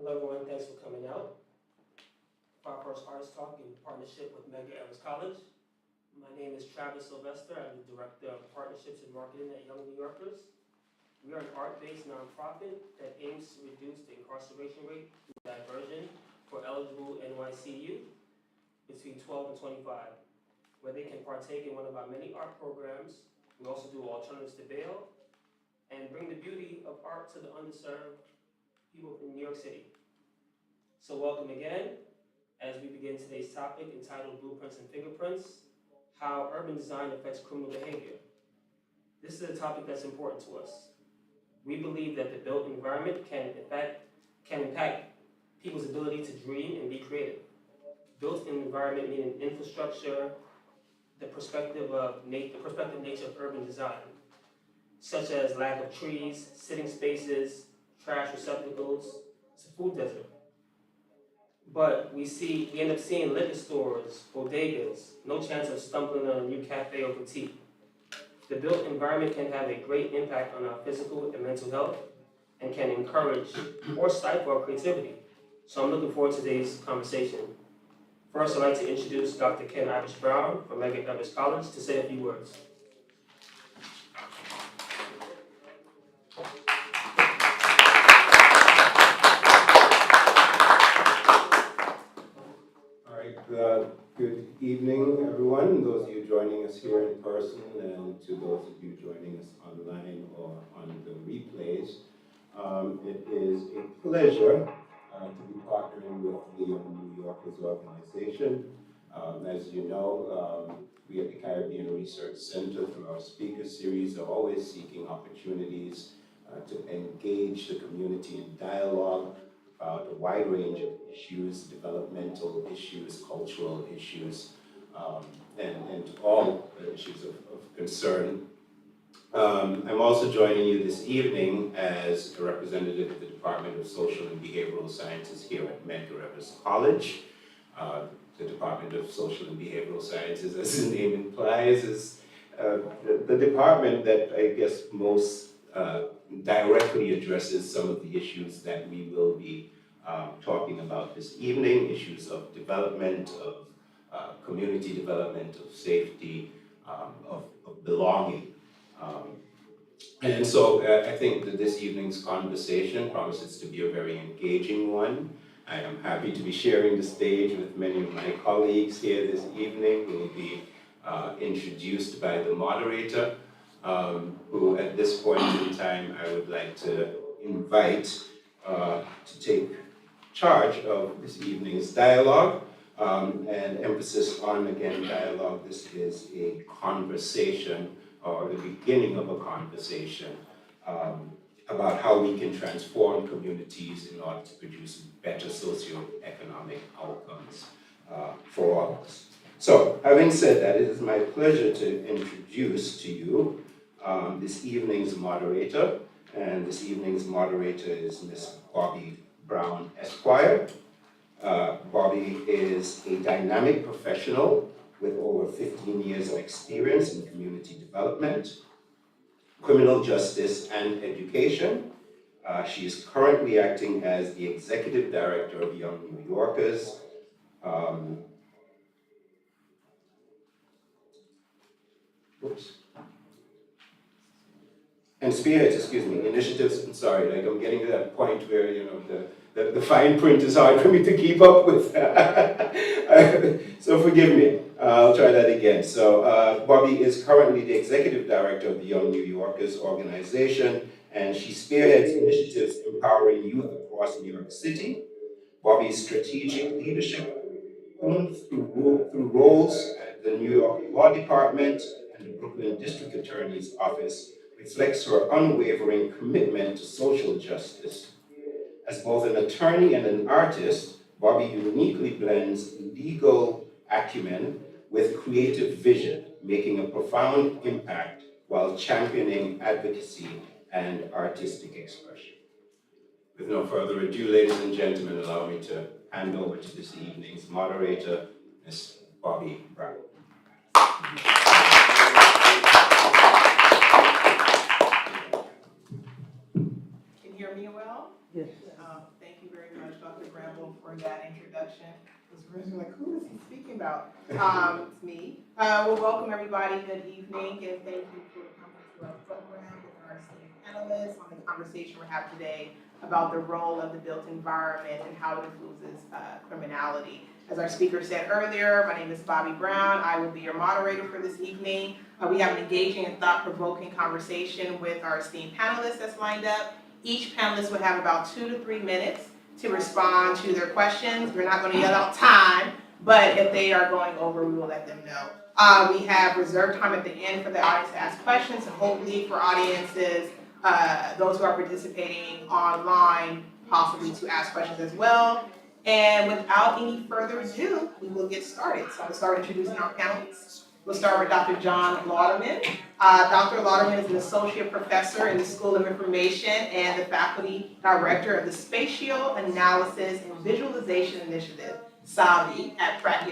Hello everyone, thanks for coming out. For our first artist talk in partnership with Medgar Evers College. My name is Travis Sylvester. I'm the Director of Partnerships and Marketing at Young New Yorkers. We are an art-based nonprofit that aims to reduce the incarceration rate through diversion for eligible NYC youth between 12 and 25, where they can partake in one of our many art programs. We also do alternatives to bail and bring the beauty of art to the underserved people in New York City. So welcome again as we begin today's topic entitled Blueprints and Fingerprints, How Urban Design Affects Criminal Behavior. This is a topic that's important to us. We believe that the built environment can impact people's ability to dream and be creative. Built environment meaning infrastructure, the perspective nature of urban design, such as lack of trees, sitting spaces, trash receptacles. It's a food desert. But we end up seeing liquor stores, bodegas, no chance of stumbling on a new cafe or boutique. The built environment can have a great impact on our physical and mental health and can encourage or stifle our creativity. So I'm looking forward to today's conversation. First, I'd like to introduce Dr. Ken Irish-Brown from Medgar Evers College to say a few words. Good evening, everyone, those of you joining us here in person and to those of you joining us online or on the replays. It is a pleasure to be partnering with the Young New Yorkers organization. As you know, we at the Caribbean Research Center, through our speaker series, are always seeking opportunities to engage the community in dialogue about a wide range of issues, developmental issues, cultural issues, and all the issues of concern. I'm also joining you this evening as a representative of the Department of Social and Behavioral Sciences here at Medgar Evers College. The Department of Social and Behavioral Sciences, as the name implies, is the department that I guess most directly addresses some of the issues that we will be talking about this evening, issues of development, of community development, of safety, of belonging. And so I think that this evening's conversation promises to be a very engaging one. I am happy to be sharing the stage with many of my colleagues here this evening who will be introduced by the moderator, who at this point in time I would like to invite to take charge of this evening's dialogue, and emphasis on, again, dialogue. This is a conversation, or the beginning of a conversation, about how we can transform communities in order to produce better socioeconomic outcomes for all of us. So, having said that, it is my pleasure to introduce to you this evening's moderator, and this evening's moderator is Ms. Bobby Brown, Esquire. Bobby is a dynamic professional with over 15 years of experience in community development, criminal justice, and education. She is currently acting as the Executive Director of Young New Yorkers. And spearheads, initiatives, I'm sorry, like I'm getting to that point where, the fine print is hard for me to keep up with. So forgive me, I'll try that again. So Bobby is currently the Executive Director of the Young New Yorkers organization, and she spearheads initiatives empowering youth across New York City. Bobby's strategic leadership through roles at the New York Law Department and the Brooklyn District Attorney's Office reflects her unwavering commitment to social justice. As both an attorney and an artist, Bobby uniquely blends legal acumen with creative vision, making a profound impact while championing advocacy and artistic expression. With no further ado, ladies and gentlemen, allow me to hand over to this evening's moderator, Ms. Bobby Brown. Can you hear me well? Yes. Thank you very much, that introduction. I was really like, who is he speaking about? It's me. Well, welcome everybody. Good evening, and thank you for coming to our program with our esteemed panelists on the conversation we have today about the role of the built environment and how it influences criminality. As our speaker said earlier, my name is Bobby Brown. I will be your moderator for this evening. We have an engaging and thought-provoking conversation with our esteemed panelists that's lined up. Each panelist will have about 2 to 3 minutes to respond to their questions. We're not going to yell out time, but if they are going over, we will let them know. We have reserved time at the end for the audience to ask questions, and hopefully for audiences, those who are participating online, possibly to ask questions as well. And without any further ado, we will get started. So I'm going to start introducing our panelists. We'll start with Dr. John Lauderman. Dr. Lauderman is an associate professor in the School of Information and the faculty director of the Spatial Analysis and Visualization Initiative, SAVI, at Pratt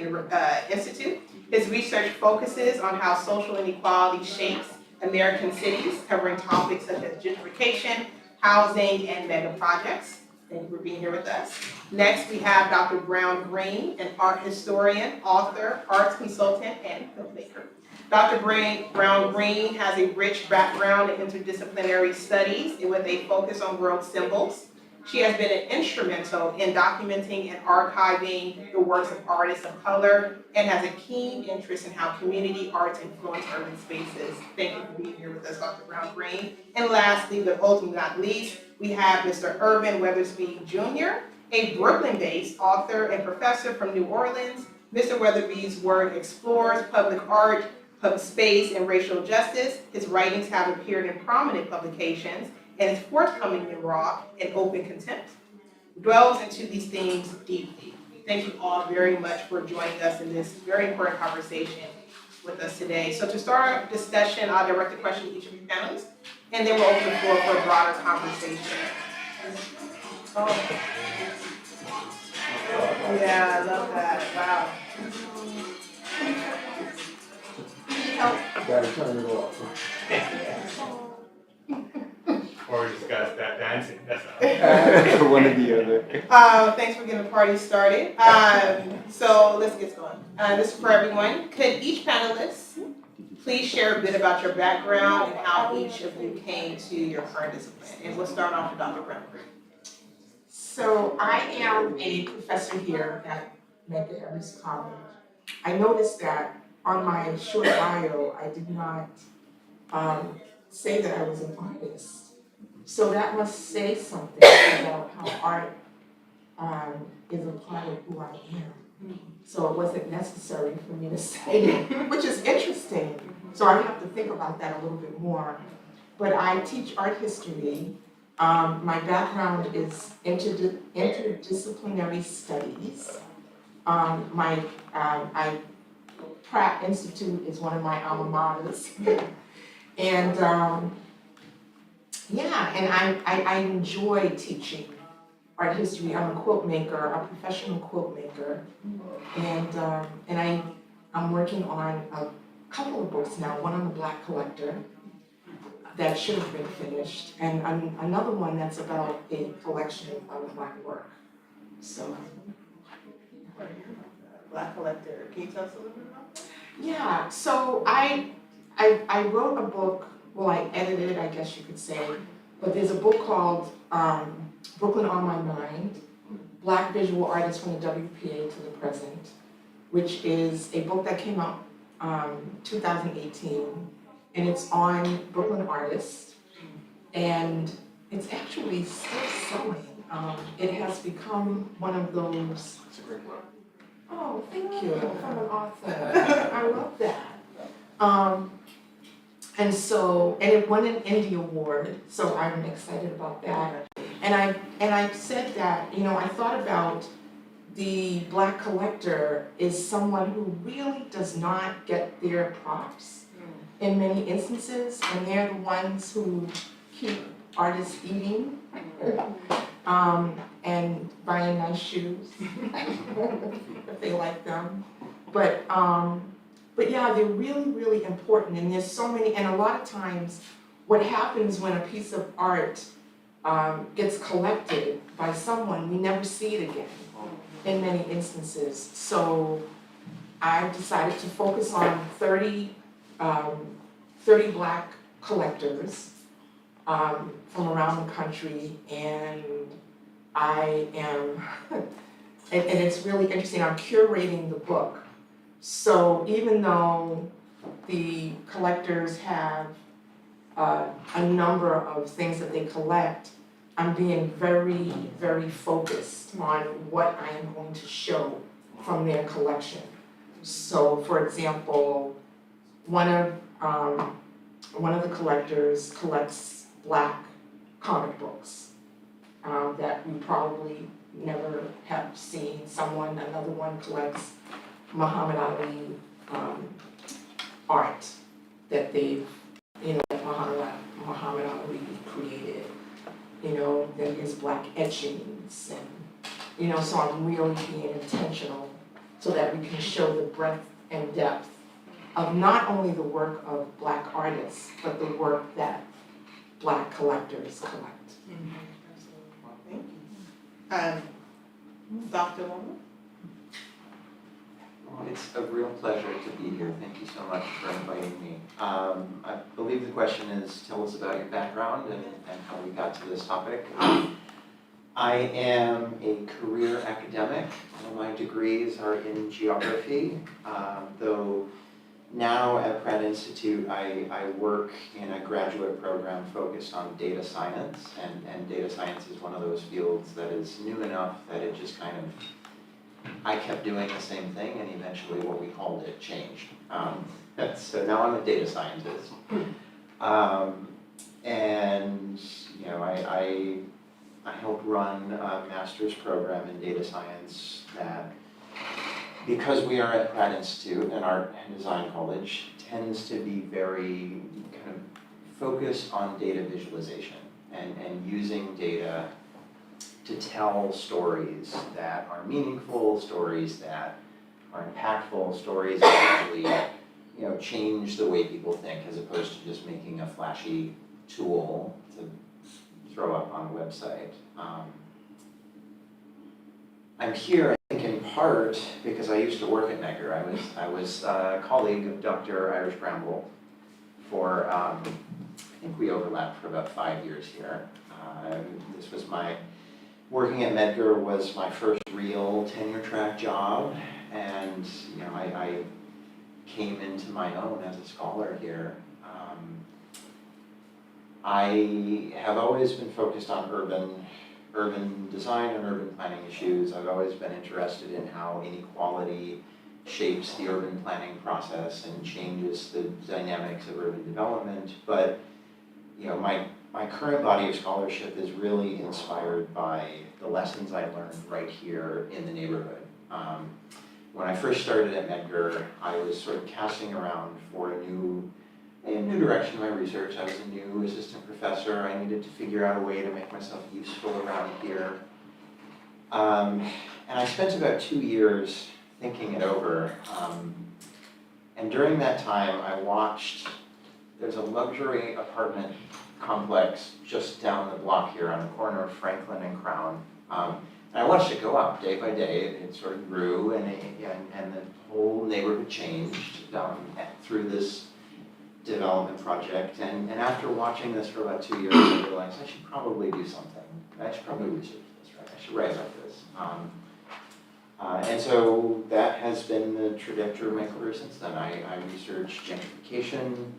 Institute. His research focuses on how social inequality shapes American cities, covering topics such as gentrification, housing, and mega projects. Thank you for being here with us. Next, we have Dr. Brown Green, an art historian, author, arts consultant, and filmmaker. Dr. Brown Green has a rich background in interdisciplinary studies with a focus on world symbols. She has been instrumental in documenting and archiving the works of artists of color and has a keen interest in how community arts influence urban spaces. Thank you for being here with us, Dr. Brown Green. And lastly, but ultimately not least, we have Mr. Urban Weathersby Jr., a Brooklyn-based author and professor from New Orleans. Mr. Weatherby's work explores public art, public space, and racial justice. His writings have appeared in prominent publications, and his forthcoming memoir, An Open Contempt, dwells into these themes deeply. Thank you all very much for joining us in this very important conversation with us today. So to start our discussion, I'll direct a question to each of you panelists, and then we'll open the floor for a broader conversation. Oh. Yeah, I love that. Wow. Gotta turn it off. Or just gotta start dancing, that's all. One or the other. Thanks for getting the party started. So let's get going. This is for everyone. Could each panelist please share a bit about your background and how each of you came to your current discipline? And we'll start off with Dr. Brown. So I am a professor here at Medgar College. I noticed that on my short bio, I did not say that I was an artist. So that must say something about how art is a part of who I am. So it wasn't necessary for me to say it, which is interesting. So I have to think about that a little bit more. But I teach art history. My background is interdisciplinary studies. Pratt Institute is one of my alma maters. And I enjoy teaching art history. I'm a quilt maker, a professional quilt maker. And I'm working on a couple of books now, one on the Black collector that should have been finished, and another one that's about a collection of Black work. So. Black collector. Can you tell us a little bit about that? Yeah, so I wrote a book, well, I edited it, I guess you could say, but there's a book called Brooklyn on My Mind, Black Visual Artists from the WPA to the Present, which is a book that came out 2018, and it's on Brooklyn artists, and it's actually still selling. It has become one of those. It's a great book. Oh, thank you, from an author. I love that. And it won an Indie Award, so I'm excited about that. And I said that, I thought about the Black collector is someone who really does not get their props in many instances, and they're the ones who keep artists eating and buying nice shoes if they like them. But yeah, they're really, really important, and there's so many, and a lot of times what happens when a piece of art gets collected by someone, we never see it again. in many instances. So I decided to focus on 30 Black collectors from around the country, and I am, and it's really interesting, I'm curating the book. So even though the collectors have a number of things that they collect, I'm being very, very focused on what I am going to show from their collection. So, for example, one of the collectors collects Black comic books that we probably never have seen. Another one collects Muhammad Ali art that they've, that Muhammad Ali created. Then there's Black etchings, and so I'm really being intentional so that we can show the breadth and depth of not only the work of Black artists, but the work that Black collectors collect. Absolutely. Thank you. Dr. Loman? Well, it's a real pleasure to be here. Thank you so much for inviting me. I believe the question is, tell us about your background and how we got to this topic. I am a career academic. All my degrees are in geography, though now at Pratt Institute I work in a graduate program focused on data science, and data science is one of those fields that is new enough that it just kind of, I kept doing the same thing, and eventually what we called it changed. So now I'm a data scientist. And I helped run a master's program in data science that, because we are at Pratt Institute, an art and design college, tends to be very kind of focused on data visualization and using data to tell stories that are meaningful, stories that are impactful, stories that actually change the way people think, as opposed to just making a flashy tool to throw up on a website. I'm here, I think, in part because I used to work at Megger. I was a colleague of Dr. Irish Bramble for, I think we overlapped for about 5 years here. This was working at Medgar was my first real tenure track job, and I came into my own as a scholar here. I have always been focused on urban design and urban planning issues. I've always been interested in how inequality shapes the urban planning process and changes the dynamics of urban development. But my current body of scholarship is really inspired by the lessons I learned right here in the neighborhood. When I first started at Medgar, I was sort of casting around for a new direction in my research. I was a new assistant professor. I needed to figure out a way to make myself useful around here. And I spent about 2 years thinking it over. And during that time, I watched, there's a luxury apartment complex just down the block here on the corner of Franklin and Crown. And I watched it go up day by day. It sort of grew, and the whole neighborhood changed through this development project. And after watching this for about 2 years, I realized I should probably do something. I should probably research this, right? I should write about this. And so that has been the trajectory of my career since then. I research gentrification.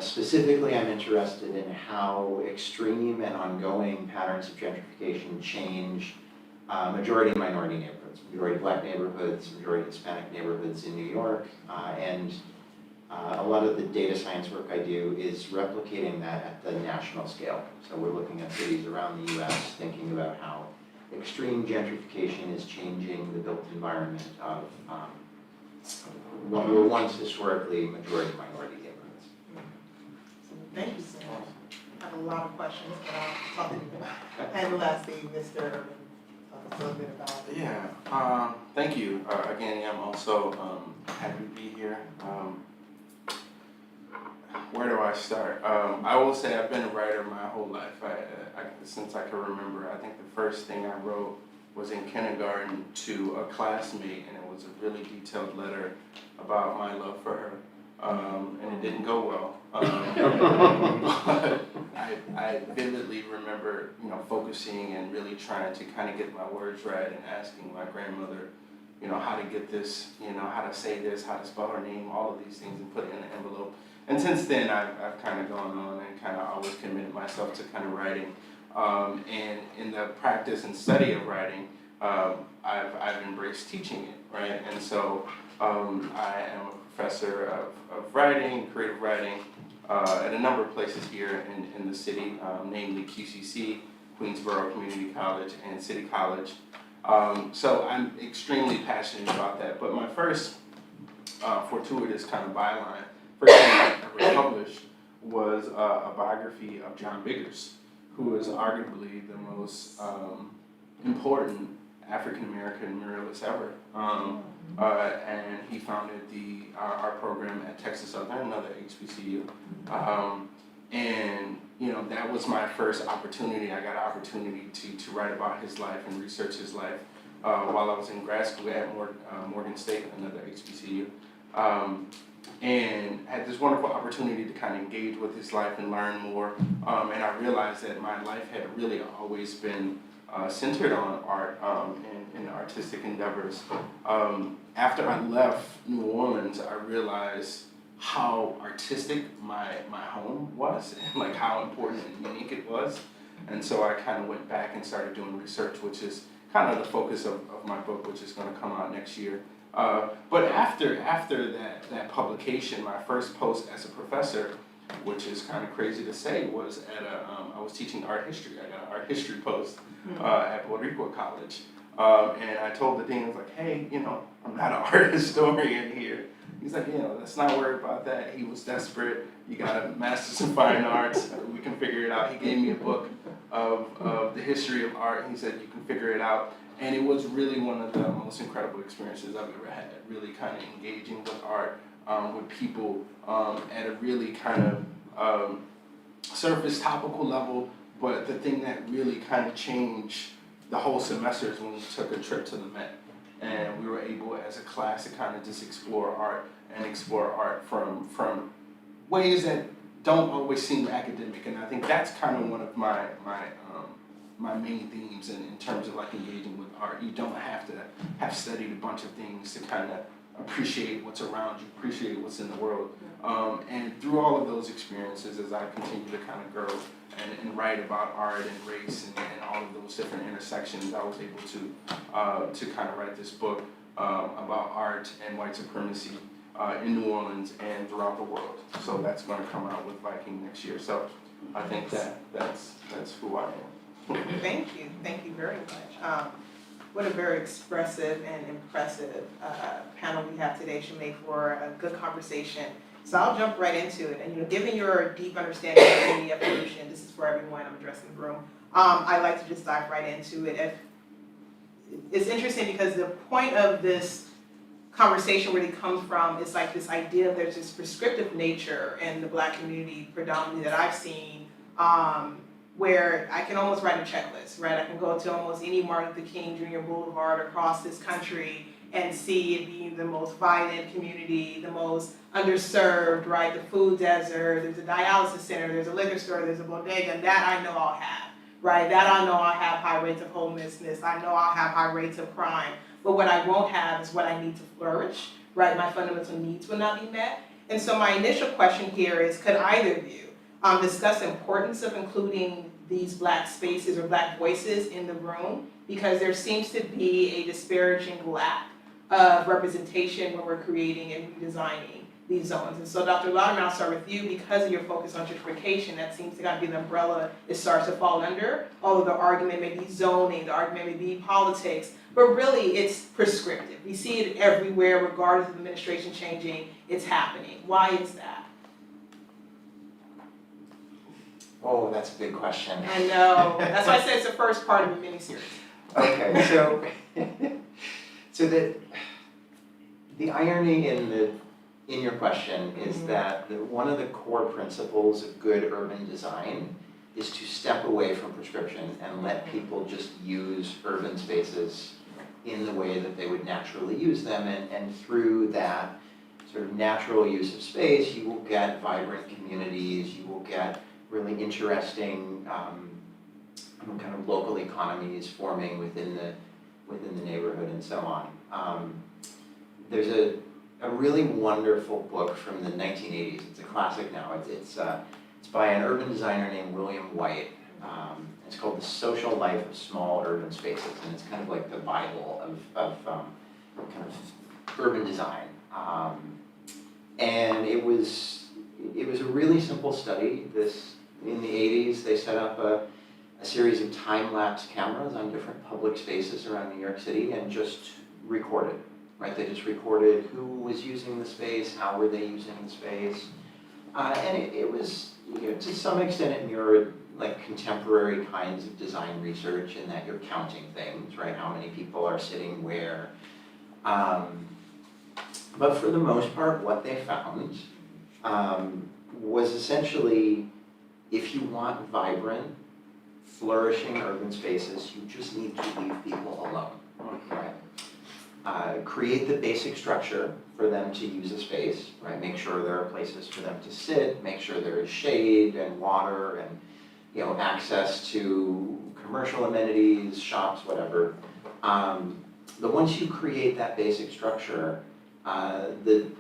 Specifically, I'm interested in how extreme and ongoing patterns of gentrification change majority minority neighborhoods, majority Black neighborhoods, majority Hispanic neighborhoods in New York, and a lot of the data science work I do is replicating that at the national scale. So we're looking at cities around the US, thinking about how extreme gentrification is changing the built environment of what were once historically majority minority neighborhoods. Thank you so much. I have a lot of questions, but I'll talk to you about. And lastly, Mr. Urban, talk a little bit about. Yeah, thank you. Again, I'm also happy to be here. Where do I start? I will say I've been a writer my whole life. Since I can remember. I think the first thing I wrote was in kindergarten to a classmate, and it was a really detailed letter about my love for her. And it didn't go well. But I vividly remember, focusing and really trying to kind of get my words right and asking my grandmother, how to get this, how to say this, how to spell her name, all of these things, and put it in an envelope. And since then, I've kind of gone on and kind of always committed myself to kind of writing. And in the practice and study of writing, I've embraced teaching it, right? And so I am a professor of writing, creative writing, at a number of places here in the city, namely QCC, Queensborough Community College, and City College. So I'm extremely passionate about that. But my first fortuitous kind of byline, first thing I ever published was a biography of John Biggers, who is arguably the most important African-American muralist ever. And he founded the art program at Texas Southern, another HBCU. And that was my first opportunity. I got an opportunity to write about his life and research his life while I was in grad school at Morgan State, another HBCU. And had this wonderful opportunity to kind of engage with his life and learn more. And I realized that my life had really always been centered on art and artistic endeavors. After I left New Orleans, I realized how artistic my home was and like how important and unique it was. And so I kind of went back and started doing research, which is kind of the focus of my book, which is going to come out next year. But after that publication, my first post as a professor, which is kind of crazy to say, was at I was teaching art history. I got an art history post at Puerto Rico College. And I told the dean, I was like, hey, I'm not an art historian here. He's like, let's not worry about that. He was desperate. You got a master's in fine arts. We can figure it out. He gave me a book of the history of art. He said, you can figure it out. And it was really one of the most incredible experiences I've ever had, really kind of engaging with art, with people at a really kind of surface topical level. But the thing that really kind of changed the whole semester is when we took a trip to the Met. And we were able, as a class, to kind of just explore art and explore art from ways that don't always seem academic. And I think that's kind of one of my main themes in terms of like engaging with art. You don't have to have studied a bunch of things to kind of appreciate what's around you, appreciate what's in the world. And through all of those experiences, as I continue to kind of grow and write about art and race and all of those different intersections, I was able to kind of write this book about art and white supremacy in New Orleans and throughout the world. So that's going to come out with Viking next year. So I think that's who I am. Thank you very much. What a very expressive and impressive panel we have today. Should make for a good conversation. So I'll jump right into it. And given your deep understanding of community evolution, this is for everyone, I'm addressing the room. I'd like to just dive right into it. It's interesting because the point of this conversation really comes from is like this idea of there's this prescriptive nature in the Black community predominantly that I've seen, where I can almost write a checklist, right? I can go to almost any Martin Luther King Jr. Boulevard across this country and see it being the most violent community, the most underserved, right? The food desert, there's a dialysis center, there's a liquor store, there's a bodega, and that I know I'll have, right? That I know I'll have high rates of homelessness, I know I'll have high rates of crime, but what I won't have is what I need to flourish, right? My fundamental needs will not be met. And so my initial question here is, could either of you discuss the importance of including these Black spaces or Black voices in the room? Because there seems to be a disparaging lack of representation when we're creating and redesigning these zones. And so Dr. Lauderman, I'll start with you. Because of your focus on gentrification, that seems to kind of be the umbrella it starts to fall under, although the argument may be zoning, the argument may be politics, but really it's prescriptive. We see it everywhere, regardless of administration changing, it's happening. Why is that? Oh, that's a big question. I know, that's why I said it's the first part of a mini-series. Okay, so the irony in your question is that one of the core principles of good urban design is to step away from prescription and let people just use urban spaces in the way that they would naturally use them, and through that sort of natural use of space, you will get vibrant communities, you will get really interesting kind of local economies forming within the neighborhood and so on. There's a really wonderful book from the 1980s. It's a classic now. It's by an urban designer named William White. It's called The Social Life of Small Urban Spaces, and it's kind of like the Bible of kind of urban design. And it was a really simple study. In the 80s, they set up a series of time-lapse cameras on different public spaces around New York City and just recorded, right? They just recorded who was using the space, how were they using the space. And it was, to some extent, it mirrored like contemporary kinds of design research in that you're counting things, right? How many people are sitting where. But for the most part, what they found was essentially, if you want vibrant, flourishing urban spaces, you just need to leave people alone, right? Create the basic structure for them to use a space, right? Make sure there are places for them to sit, make sure there is shade and water and access to commercial amenities, shops, whatever. But once you create that basic structure, the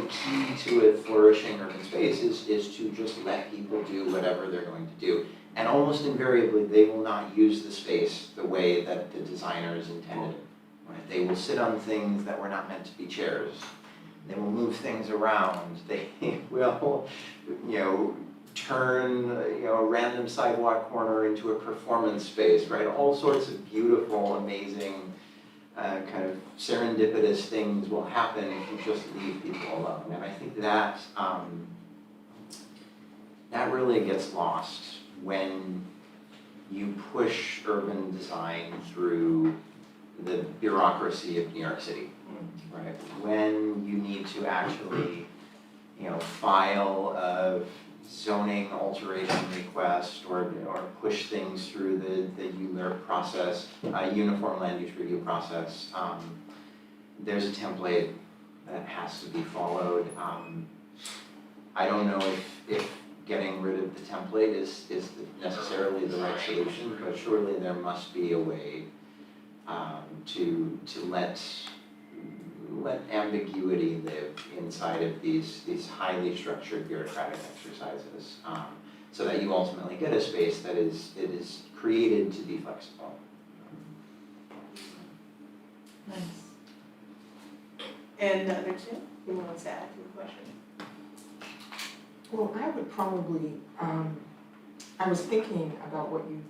key to a flourishing urban space is to just let people do whatever they're going to do. And almost invariably, they will not use the space the way that the designers intended it. Right? They will sit on things that were not meant to be chairs. They will move things around. They will, turn a random sidewalk corner into a performance space, right? All sorts of beautiful, amazing, kind of serendipitous things will happen if you just leave people alone. And I think that that really gets lost when you push urban design through the bureaucracy of New York City, right? When you need to actually, file a zoning alteration request or push things through the ULURP process, Uniform Land Use Review process. There's a template that has to be followed. I don't know if getting rid of the template is necessarily the right solution, but surely there must be a way to let ambiguity live inside of these highly structured bureaucratic exercises, so that you ultimately get a space that is created to be flexible. Nice. And the other two, you want to add to the question? Well, I would probably, I was thinking about what you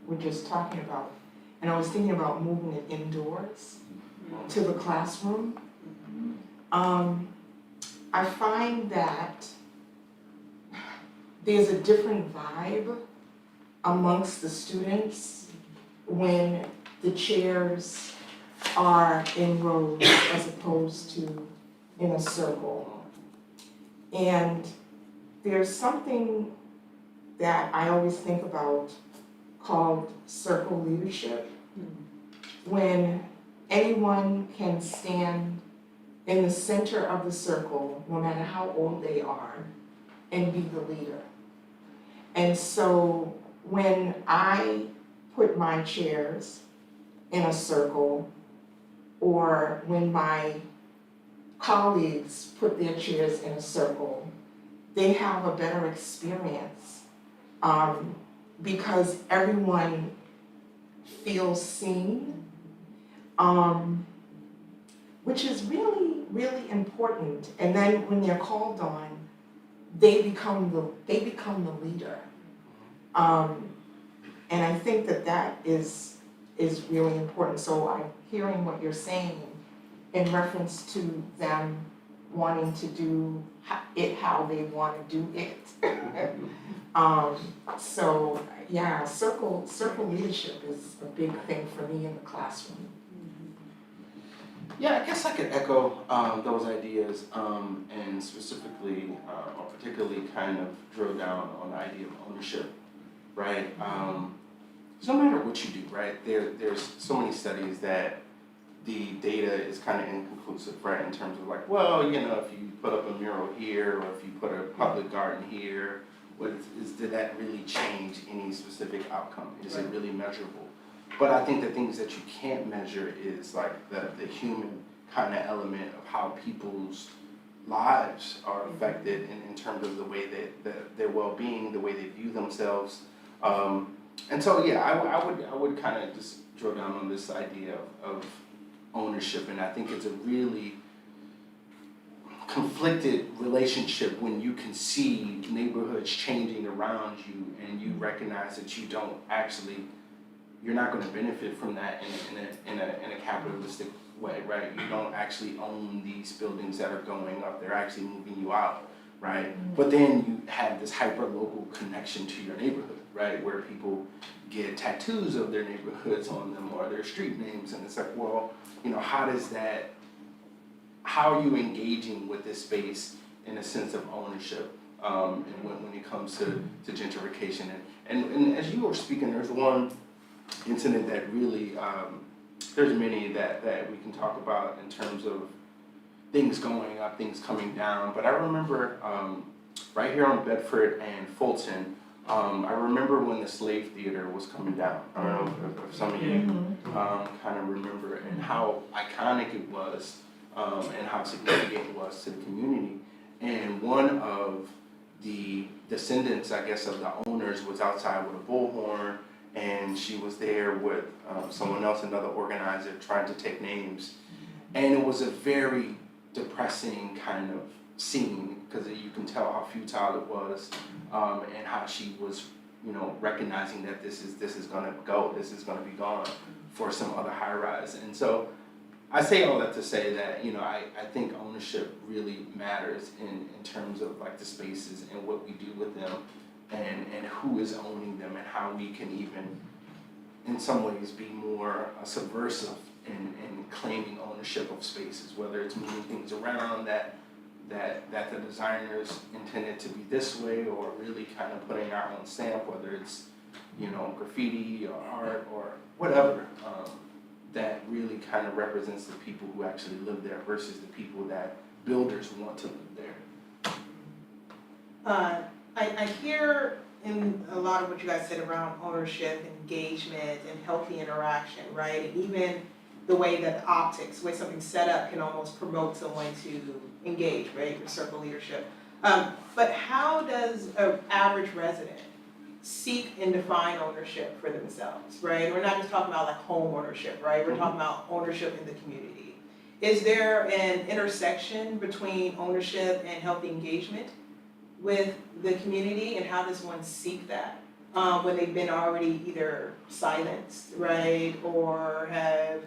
were just talking about, and I was thinking about moving it indoors to the classroom. I find that there's a different vibe amongst the students when the chairs are in rows as opposed to in a circle. And there's something that I always think about called circle leadership, when anyone can stand in the center of the circle, no matter how old they are, and be the leader. And so when I put my chairs in a circle, or when my colleagues put their chairs in a circle, they have a better experience, because everyone feels seen, which is really, really important. And then when they're called on, they become the leader. And I think that is really important. So I'm hearing what you're saying in reference to them wanting to do it how they want to do it. So yeah, circle leadership is a big thing for me in the classroom. Yeah, I guess I could echo those ideas, and specifically or particularly kind of drill down on the idea of ownership right? So no matter what you do, right, there's so many studies that the data is kind of inconclusive, right, in terms of like, well, you know, if you put up a mural here, or if you put a public garden here, did that really change any specific outcome? Is it really measurable? But I think the things that you can't measure is like the human kind of element of how people's lives are affected in terms of the way that their well-being, the way they view themselves. And so, yeah, I would kind of just drill down on this idea of ownership, and I think it's a really conflicted relationship when you can see neighborhoods changing around you and you recognize that you're not going to benefit from that in a capitalistic way, right? You don't actually own these buildings that are going up, they're actually moving you out, right? But then you have this hyper-local connection to your neighborhood, right? Where people get tattoos of their neighborhoods on them or their street names, and it's like, well, you know, how are you engaging with this space in a sense of ownership, and when it comes to gentrification? And as you were speaking, there's one incident that really, there's many that we can talk about in terms of things going up, things coming down, but I remember right here on Bedford and Fulton, I remember when the Slave Theater was coming down. I don't know if some of you kind of remember, and how iconic it was, and how significant it was to the community. And one of the descendants, I guess, of the owners was outside with a bullhorn, and she was there with someone else, another organizer, trying to take names. And it was a very depressing kind of scene, because you can tell how futile it was, and how she was, you know, recognizing that this is gonna go, this is gonna be gone for some other high rise. And so I say all that to say that, you know, I think ownership really matters in terms of like the spaces and what we do with them, and who is owning them, and how we can even in some ways be more subversive in claiming ownership of spaces, whether it's moving things around that the designers intended to be this way, or really kind of putting our own stamp, whether it's, you know, graffiti or art or whatever, that really kind of represents the people who actually live there versus the people that builders want to live there. I hear in a lot of what you guys said around ownership, engagement, and healthy interaction, right? And even the way that the optics, the way something's set up can almost promote someone to engage, right? Your circle leadership. But how does an average resident seek and define ownership for themselves, right? We're not just talking about like home ownership, right? We're talking about ownership in the community. Is there an intersection between ownership and healthy engagement with the community, and how does one seek that when they've been already either silenced, right, or have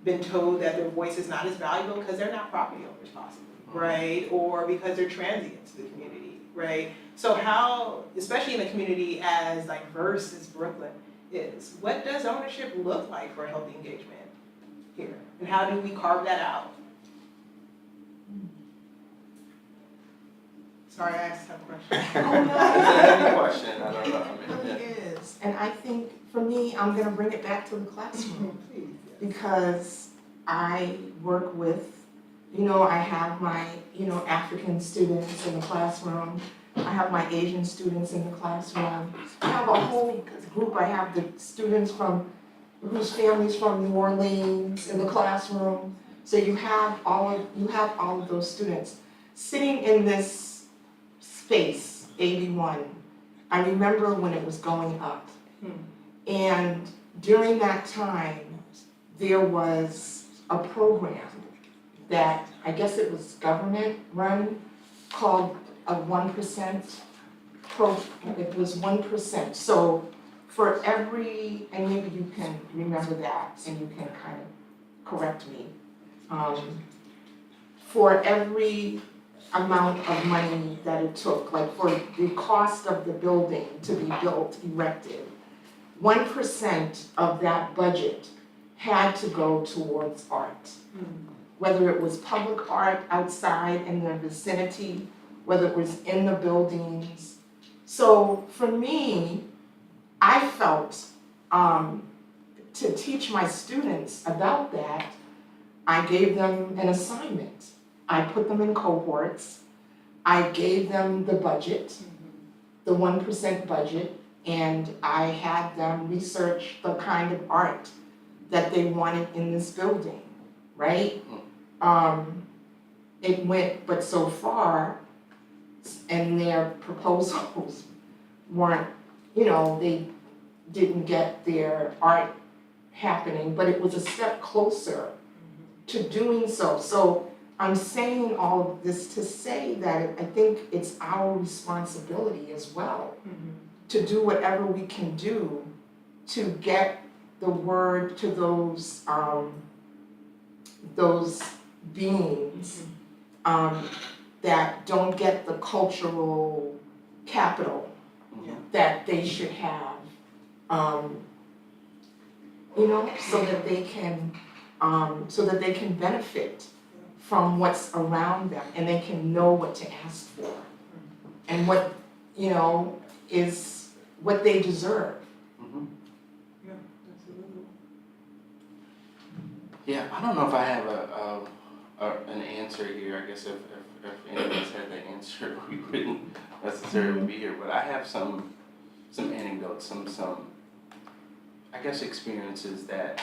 been told that their voice is not as valuable because they're not property owners possibly, right, or because they're transients to the community, right? So how, especially in a community as diverse as Brooklyn is, what does ownership look like for a healthy engagement here? And how do we carve that out? Sorry, I asked that question. Oh, no. Any question? I don't know. It really is. And I think, for me, I'm gonna bring it back to the classroom. Please. Because I work with, you know, I have my, you know, African students in the classroom. I have my Asian students in the classroom. I have a whole group. I have the students whose families from New Orleans in the classroom. So you have all of those students sitting in this space, 81. I remember when it was going up. And during that time, there was a program that, I guess it was government run, called a 1% it was 1%. So for every, and maybe you can remember that and you can kind of correct me. For every amount of money that it took, like for the cost of the building to be built, erected, 1% of that budget had to go towards art. Whether it was public art outside in the vicinity, whether it was in the buildings. So for me, I felt to teach my students about that, I gave them an assignment. I put them in cohorts. I gave them the budget, the 1% budget, and I had them research the kind of art that they wanted in this building, right? It went, but so far, and their proposals weren't, they didn't get their art happening, but it was a step closer to doing so. So I'm saying all of this to say that I think it's our responsibility as well to do whatever we can do to get the word to those beings that don't get the cultural capital that they should have, so that they can benefit from what's around them, and they can know what to ask for and what is what they deserve. Yeah, absolutely. Yeah, I don't know if I have an answer here. I guess if any of us had the answer, we wouldn't necessarily be here. But I have some anecdotes, some I guess experiences that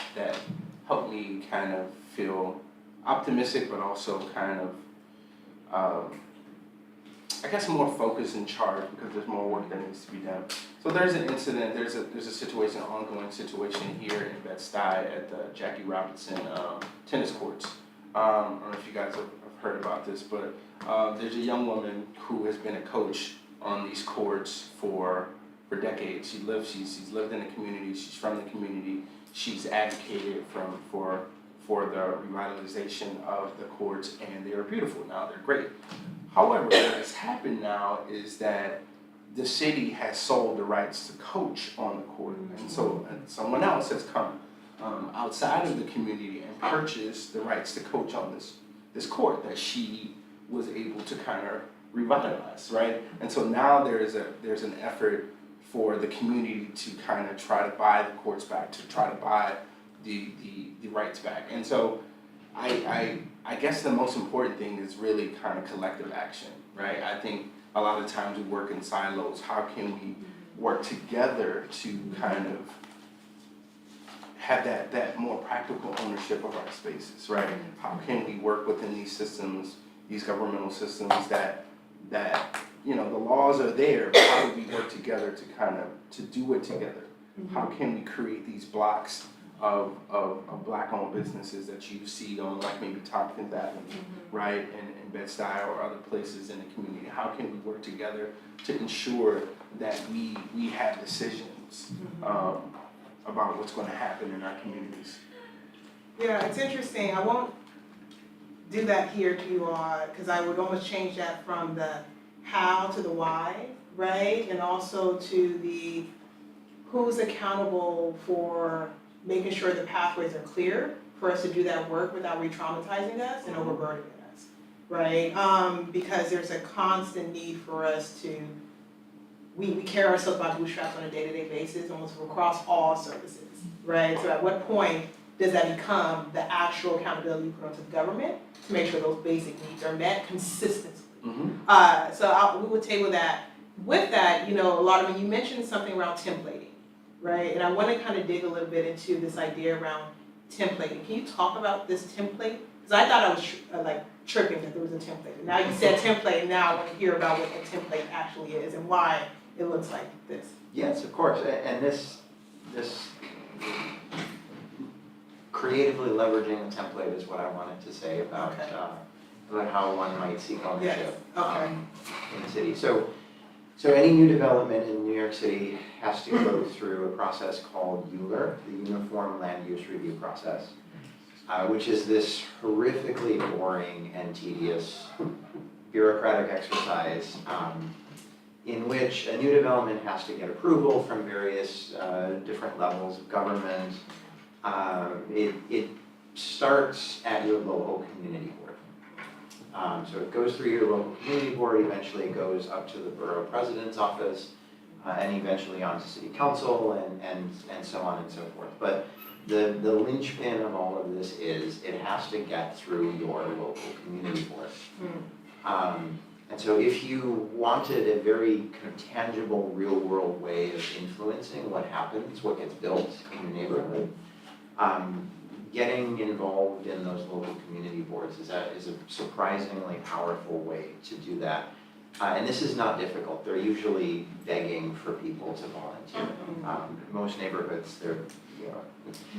help me kind of feel optimistic, but also kind of I guess more focused and charged because there's more work that needs to be done. So there's an incident, there's a situation, an ongoing situation here in Bed-Stuy at the Jackie Robinson tennis courts. I don't know if you guys have heard about this, but there's a young woman who has been a coach on these courts for decades. She's lived in the community, she's from the community, she's advocated for the revitalization of the courts, and they are beautiful now, they're great. However, what has happened now is that the city has sold the rights to coach on the court, and so someone else has come outside of the community and purchased the rights to coach on this court that she was able to kind of revitalize, right? And so now there's an effort for the community to kind of try to buy the courts back, to try to buy the rights back. And so I guess the most important thing is really kind of collective action, right? I think a lot of times we work in silos. How can we work together to kind of have that more practical ownership of our spaces, right? How can we work within these systems, these governmental systems that the laws are there, but how do we work together to do it together? How can we create these blocks of Black-owned businesses that you see on like maybe Tompkins Avenue, right, and Bed-Stuy or other places in the community? How can we work together to ensure that we have decisions about what's going to happen in our communities? Yeah, it's interesting. I won't do that here to you all because I would almost change that from the how to the why, right? And also to the who's accountable for making sure the pathways are clear for us to do that work without re-traumatizing us and overburdening us, right? Because there's a constant need for us to, we carry ourselves by bootstraps on a day-to-day basis, almost across all services, right? So at what point does that become the actual accountability put onto the government to make sure those basic needs are met consistently? So we would table that. With that, a lot of when you mentioned something around templating, right? And I want to kind of dig a little bit into this idea around templating. Can you talk about this template? Because I thought I was tripping that there was a template. And now you said template, and now I want to hear about what a template actually is and why it looks like this. Yes, of course, and this creatively leveraging a template is what I wanted to say about about how one might seek ownership in the city. So any new development in New York City has to go through a process called ULUR, the Uniform Land Use Review Process, which is this horrifically boring and tedious bureaucratic exercise in which a new development has to get approval from various different levels of government. It starts at your local community board. So it goes through your local community board, eventually it goes up to the borough president's office, and eventually onto city council and so on and so forth. But the linchpin of all of this is it has to get through your local community board. And so if you wanted a very kind of tangible, real world way of influencing what happens, what gets built in your neighborhood, getting involved in those local community boards is a surprisingly powerful way to do that. And this is not difficult. They're usually begging for people to volunteer. Most neighborhoods,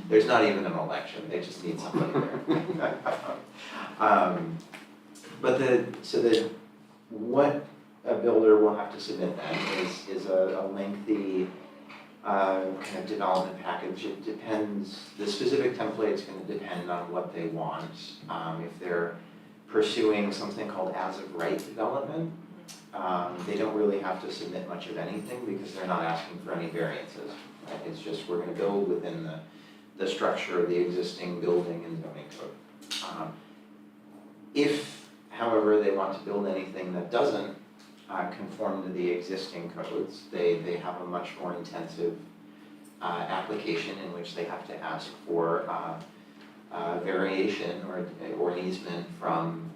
there's not even an election. They just need somebody there. What a builder will have to submit then is a lengthy kind of development package. It depends, the specific template is going to depend on what they want. If they're pursuing something called as of right development, they don't really have to submit much of anything because they're not asking for any variances. Right? It's just we're going to build within the structure of the existing building and zoning code. If, however, they want to build anything that doesn't conform to the existing codes, they have a much more intensive application in which they have to ask for variation or an easement from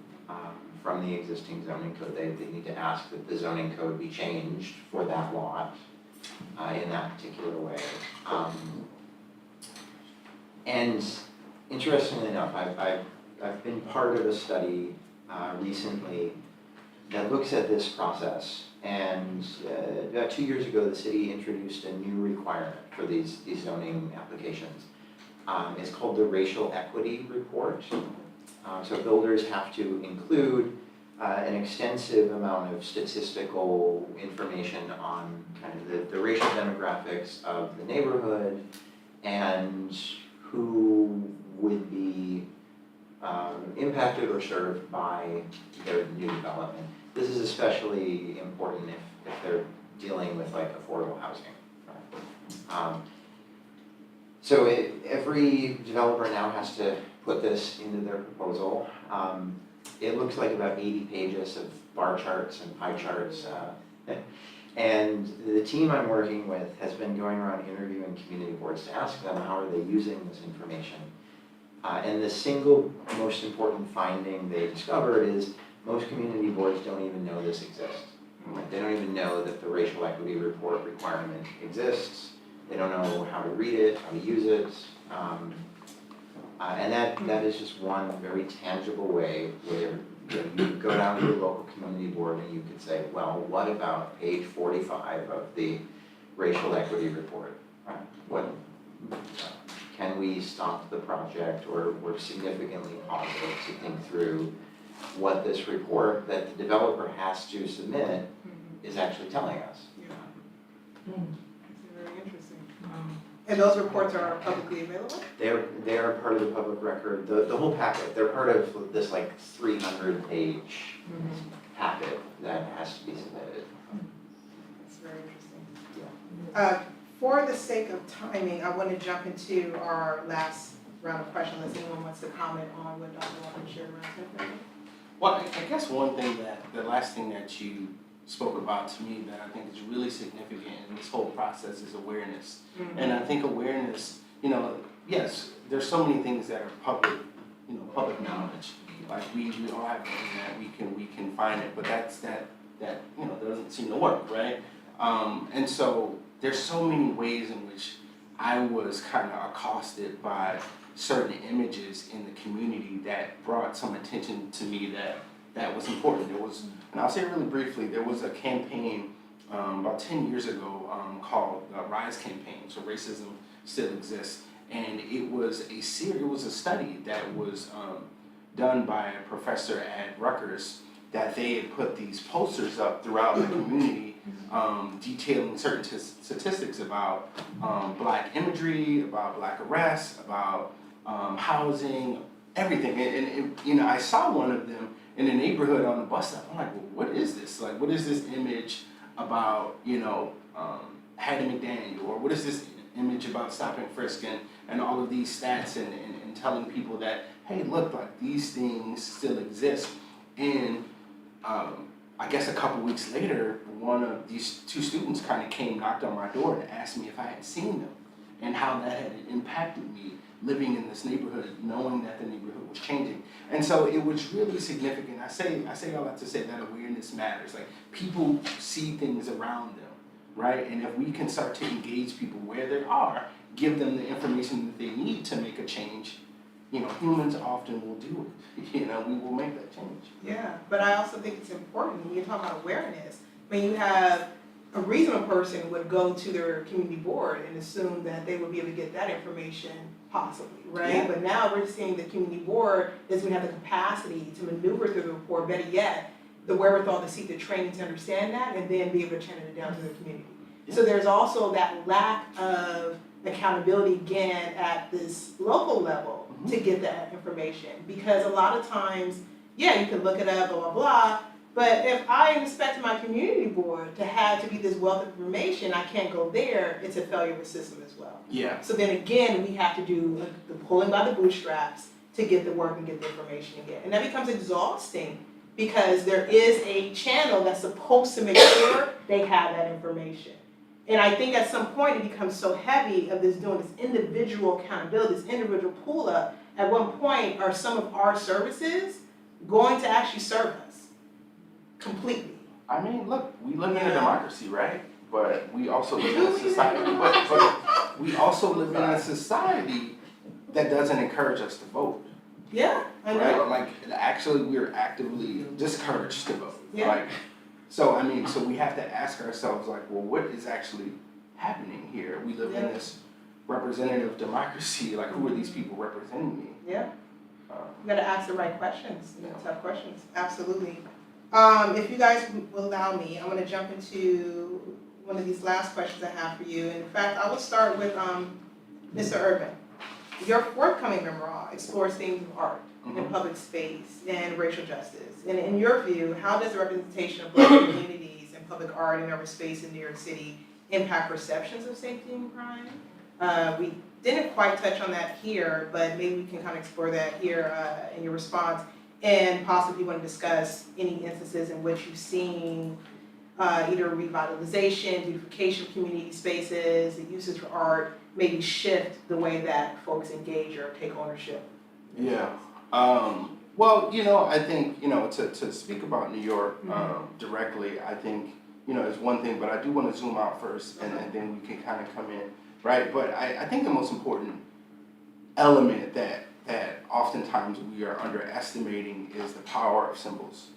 the existing zoning code. They need to ask that the zoning code be changed for that lot in that particular way. And interestingly enough, I've been part of a study recently that looks at this process, and about 2 years ago the city introduced a new requirement for these zoning applications. It's called the racial equity report. So builders have to include an extensive amount of statistical information on kind of the racial demographics of the neighborhood and who would be impacted or served by their new development. This is especially important if they're dealing with like affordable housing. So every developer now has to put this into their proposal. It looks like about 80 pages of bar charts and pie charts. And the team I'm working with has been going around interviewing community boards to ask them how are they using this information. And the single most important finding they discovered is most community boards don't even know this exists. They don't even know that the racial equity report requirement exists. They don't know how to read it, how to use it. And that is just one very tangible way where you go down to the local community board and you could say, well, what about page 45 of the racial equity report? What, can we stop the project or significantly pause it to think through what this report that the developer has to submit is actually telling us? It's very interesting. And those reports are publicly available? They are part of the public record, the whole packet. They're part of this like 300-page packet that has to be submitted. That's very interesting. For the sake of timing, I want to jump into our last round of questions, unless anyone wants to comment on what Dr. Walker shared around. Well, I guess one thing the last thing that you spoke about to me that I think is really significant in this whole process is awareness. And I think awareness, yes, there's so many things that are public knowledge. Like we all have the internet, we can find it, but that doesn't seem to work, right? And so there's so many ways in which I was kind of accosted by certain images in the community that brought some attention to me that was important. There was, and I'll say it really briefly, there was a campaign about 10 years ago called the Rise Campaign, so racism still exists, and it was a study that was done by a professor at Rutgers that they had put these posters up throughout the community detailing certain statistics about black imagery, about black arrests, about housing, everything. And I saw one of them in the neighborhood on the bus stop. I'm like, well, what is this? Like, what is this image about, Hattie McDaniel? Or what is this image about Stop and Frisk and all of these stats and telling people that, hey, look, like these things still exist. And I guess a couple weeks later, one of these two students kind of came, knocked on my door and asked me if I had seen them and how that had impacted me living in this neighborhood, knowing that the neighborhood was changing. And so it was really significant. I say all that to say that awareness matters. Like, people see things around them, right? And if we can start to engage people where they are, give them the information that they need to make a change, humans often will do it. We will make that change. Yeah, but I also think it's important when you talk about awareness. When you have a reasonable person would go to their community board and assume that they would be able to get that information possibly, right? Yeah. But now we're seeing the community board doesn't have the capacity to maneuver through the report, better yet, the wherewithal to seek the training to understand that and then be able to channel it down to the community. Yeah. So there's also that lack of accountability again at this local level to get that information, because a lot of times, yeah, you can look it up, blah, blah, blah, but if I expect my community board to have to be this wealth of information, I can't go there, it's a failure of the system as well. Yeah. So then again, we have to do the pulling by the bootstraps to get the work and get the information again. And that becomes exhausting because there is a channel that's supposed to make sure they have that information. And I think at some point it becomes so heavy of this doing this individual accountability, this individual pull up. At one point, are some of our services going to actually serve us completely? I mean, look, we live in a democracy, right? But we also live in a society. But we also live in a society that doesn't encourage us to vote. Yeah, I know. Right? Like, actually, we're actively discouraged to vote. Yeah. Like, so we have to ask ourselves, like, well, what is actually happening here? We live in this representative democracy. Like, who are these people representing me? Yeah. You gotta ask the right questions, tough questions. Absolutely. If you guys will allow me, I'm gonna jump into one of these last questions I have for you. In fact, I will start with Mr. Urban. Your forthcoming memoir explores themes of art in public space and racial justice. And in your view, how does the representation of Black communities in public art and urban space in New York City impact perceptions of safety and crime? We didn't quite touch on that here, but maybe we can kind of explore that here in your response. And possibly want to discuss any instances in which you've seen either revitalization, beautification of community spaces, the uses for art, maybe shift the way that folks engage or take ownership. Yeah. Well, I think, to speak about New York directly, I think, is one thing, but I do want to zoom out first and then we can kind of come in, right? But I think the most important element that oftentimes we are underestimating is the power of symbols,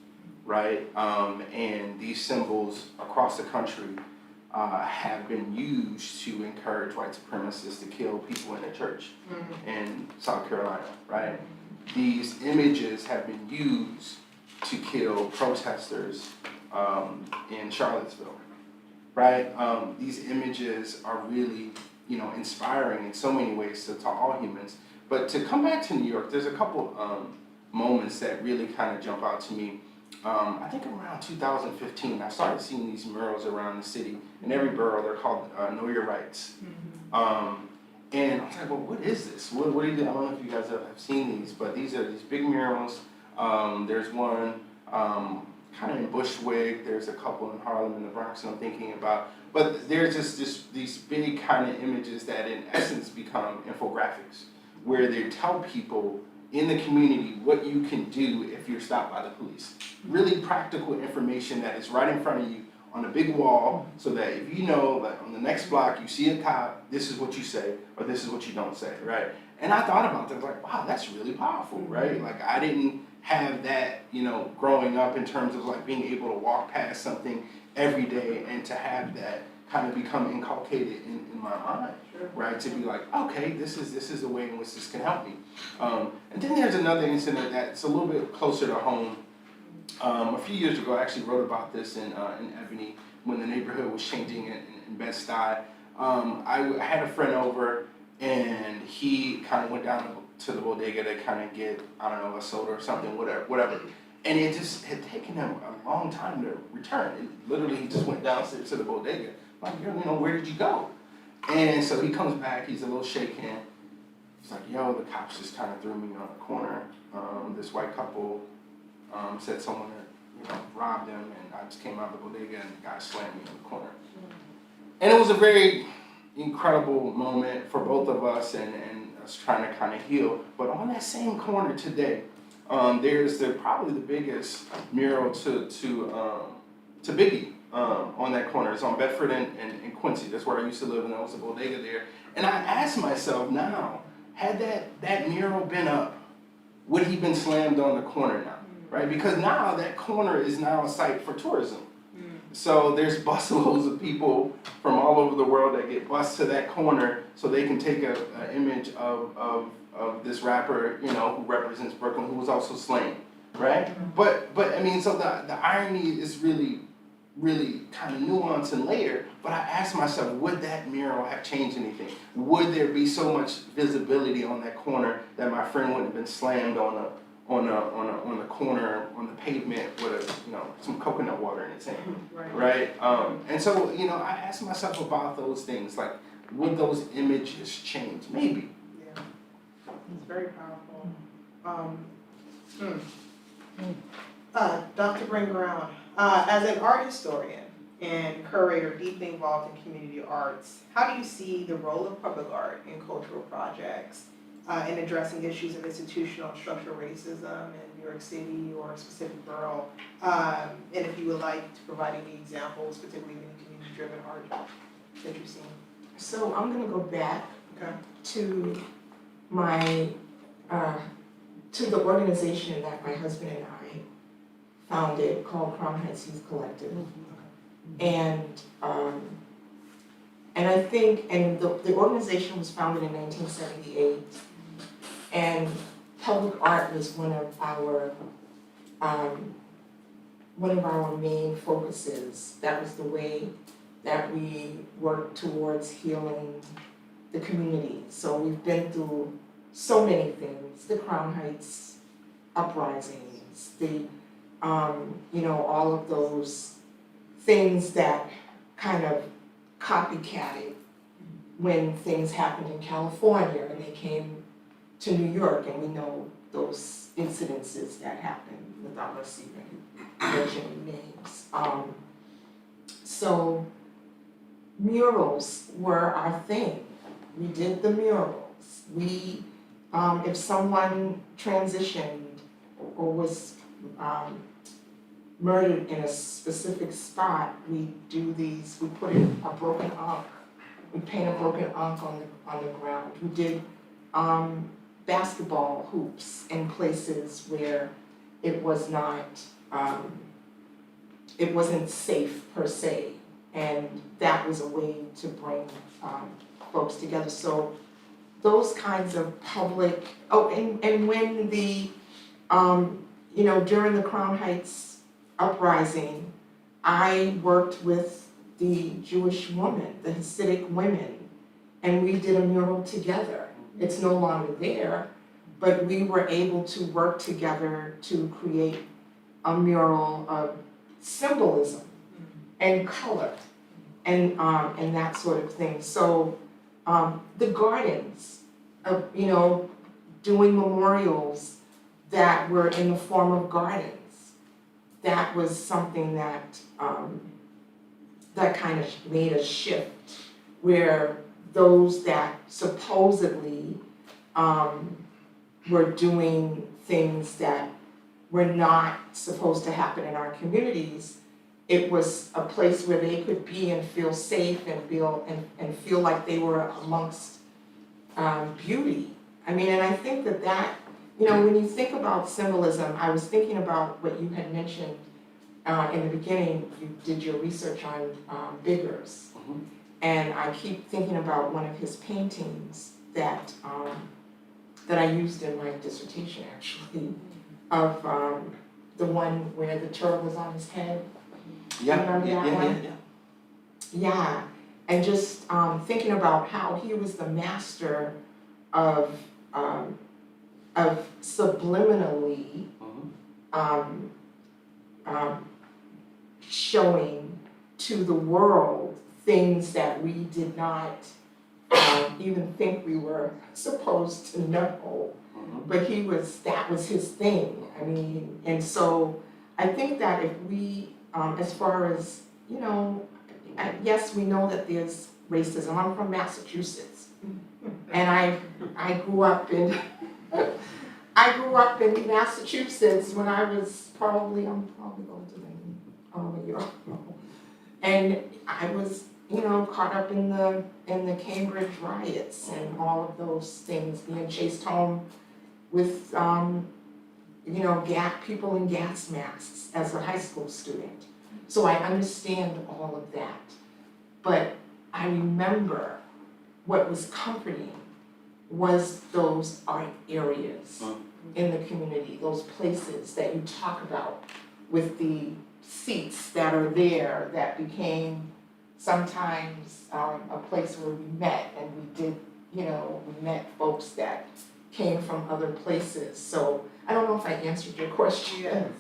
right? And these symbols across the country have been used to encourage white supremacists to kill people in a church in South Carolina, right? These images have been used to kill protesters in Charlottesville, right? These images are really, inspiring in so many ways to all humans. But to come back to New York, there's a couple moments that really kind of jump out to me. I think around 2015, I started seeing these murals around the city. In every borough, they're called Know Your Rights. And I was like, well, what is this? What do you do? I don't know if you guys have seen these, but these are these big murals. There's one kind of in Bushwick. There's a couple in Harlem and the Bronx that I'm thinking about. But there's just these big kind of images that in essence become infographics, where they tell people in the community what you can do if you're stopped by the police. Really practical information that is right in front of you on a big wall, so that if you know that on the next block you see a cop, this is what you say, or this is what you don't say, right? And I thought about that, I was like, wow, that's really powerful, right? Like, I didn't have that, growing up in terms of like being able to walk past something every day and to have that kind of become inculcated in my mind, right? To be like, okay, this is the way in which this can help me. And then there's another incident that's a little bit closer to home. A few years ago, I actually wrote about this in Ebony when the neighborhood was changing in Bed-Stuy. I had a friend over and he kind of went down to the bodega to kind of get, I don't know, a soda or something, whatever. And it just had taken him a long time to return. And literally, he just went downstairs to the bodega. Like, where did you go? And so he comes back, he's a little shaken. He's like, yo, the cops just kind of threw me on a corner. This white couple said someone robbed him, and I just came out of the bodega and the guy slammed me in the corner. And it was a very incredible moment for both of us and us trying to kind of heal. But on that same corner today, there's probably the biggest mural to Biggie on that corner. It's on Bedford and Quincy. That's where I used to live, and there was a bodega there. And I asked myself now, had that mural been up, would he been slammed on the corner now, right? Because now that corner is now a site for tourism. So there's busloads of people from all over the world that get bused to that corner so they can take an image of this rapper, you know, who represents Brooklyn, who was also slain, right? But I mean, so the irony is really kind of nuanced and layered, but I asked myself, would that mural have changed anything? Would there be so much visibility on that corner that my friend wouldn't have been slammed on the corner on the pavement with some coconut water in his hand, right? And so I asked myself about those things, like would those images change? Maybe. Yeah, it's very powerful. Dr. Bringround, as an art historian and curator deeply involved in community arts, how do you see the role of public art in cultural projects in addressing issues of institutional and structural racism in New York City or a specific borough? And if you would like to provide any examples, particularly in community-driven art that you've seen. So I'm gonna go back Okay. to my, to the organization that my husband and I founded called Crown Heights Youth Collective. And I think, and the organization was founded in 1978, and public art was one of our main focuses. That was the way that we worked towards healing the community. So we've been through so many things, the Crown Heights uprisings, all of those things that kind of copycatted when things happened in California and they came to New York, and we know those incidences that happened without us even mentioning names. So murals were our thing. We did the murals. We, if someone transitioned or was murdered in a specific spot, we put in a broken ankh. We paint a broken ankh on the ground. We did basketball hoops in places where it was not, it wasn't safe per se, and that was a way to bring folks together. So those kinds of public, and when the, during the Crown Heights uprising, I worked with the Jewish women, the Hasidic women, and we did a mural together. It's no longer there, but we were able to work together to create a mural of symbolism and color and that sort of thing. So the gardens, doing memorials that were in the form of gardens, that was something that that kind of made a shift, where those that supposedly were doing things that were not supposed to happen in our communities, it was a place where they could be and feel safe and feel like they were amongst beauty. I mean, and I think that when you think about symbolism, I was thinking about what you had mentioned in the beginning. You did your research on Biggers. And I keep thinking about one of his paintings that I used in my dissertation, actually, of the one where the turtle was on his head. Yeah, Remember that one? Yeah, and just thinking about how he was the master of subliminally showing to the world things that we did not even think we were supposed to know, but that was his thing. I mean, and so I think that if we, as far as, you know, yes, we know that there's racism. I'm from Massachusetts. And I grew up in Massachusetts when I was I'm probably older than all of you. And I was, you know, caught up in the Cambridge riots and all of those things, being chased home with, you know, people in gas masks as a high school student. So I understand all of that. But I remember what was comforting was those art areas in the community, those places that you talk about with the seats that are there that became sometimes a place where we met, and we did, you know, we met folks that came from other places. So I don't know if I answered your question. Yes.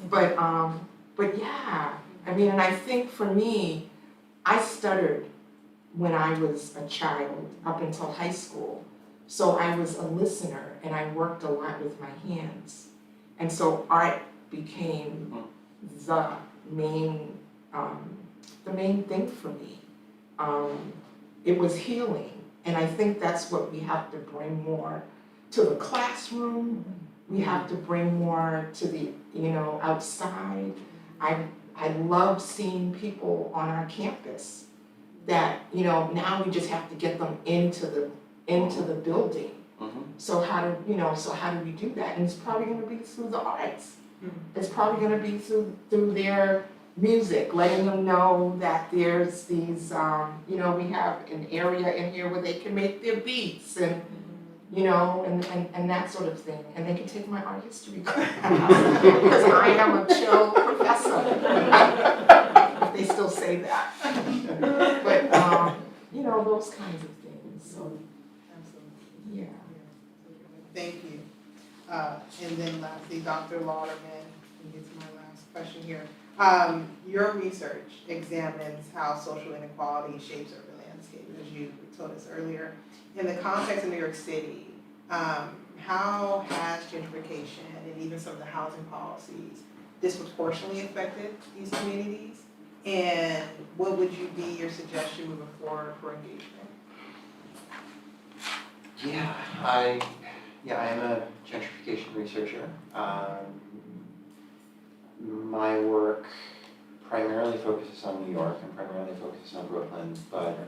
But yeah, I mean, and I think for me, I stuttered when I was a child up until high school. So I was a listener and I worked a lot with my hands. And so art became the main thing for me. It was healing, and I think that's what we have to bring more to the classroom. We have to bring more to the, you know, outside. I love seeing people on our campus that, you know, now we just have to get them into the building. So how do we do that? And it's probably going to be through the arts. It's probably going to be through their music, letting them know that there's these, you know, we have an area in here where they can make their beats and, you know, and that sort of thing. And they can take my art history class because I am a chill professor. If they still say that. But, you know, those kinds of things. So, Absolutely. yeah. Thank you. And then lastly, Dr. Lauderman, and get to my last question here. Your research examines how social inequality shapes urban landscape, as you told us earlier. In the context of New York City, how has gentrification and even some of the housing policies disproportionately affected these communities? And what would be your suggestion moving forward for engagement? I am a gentrification researcher. My work primarily focuses on New York and primarily focuses on Brooklyn, but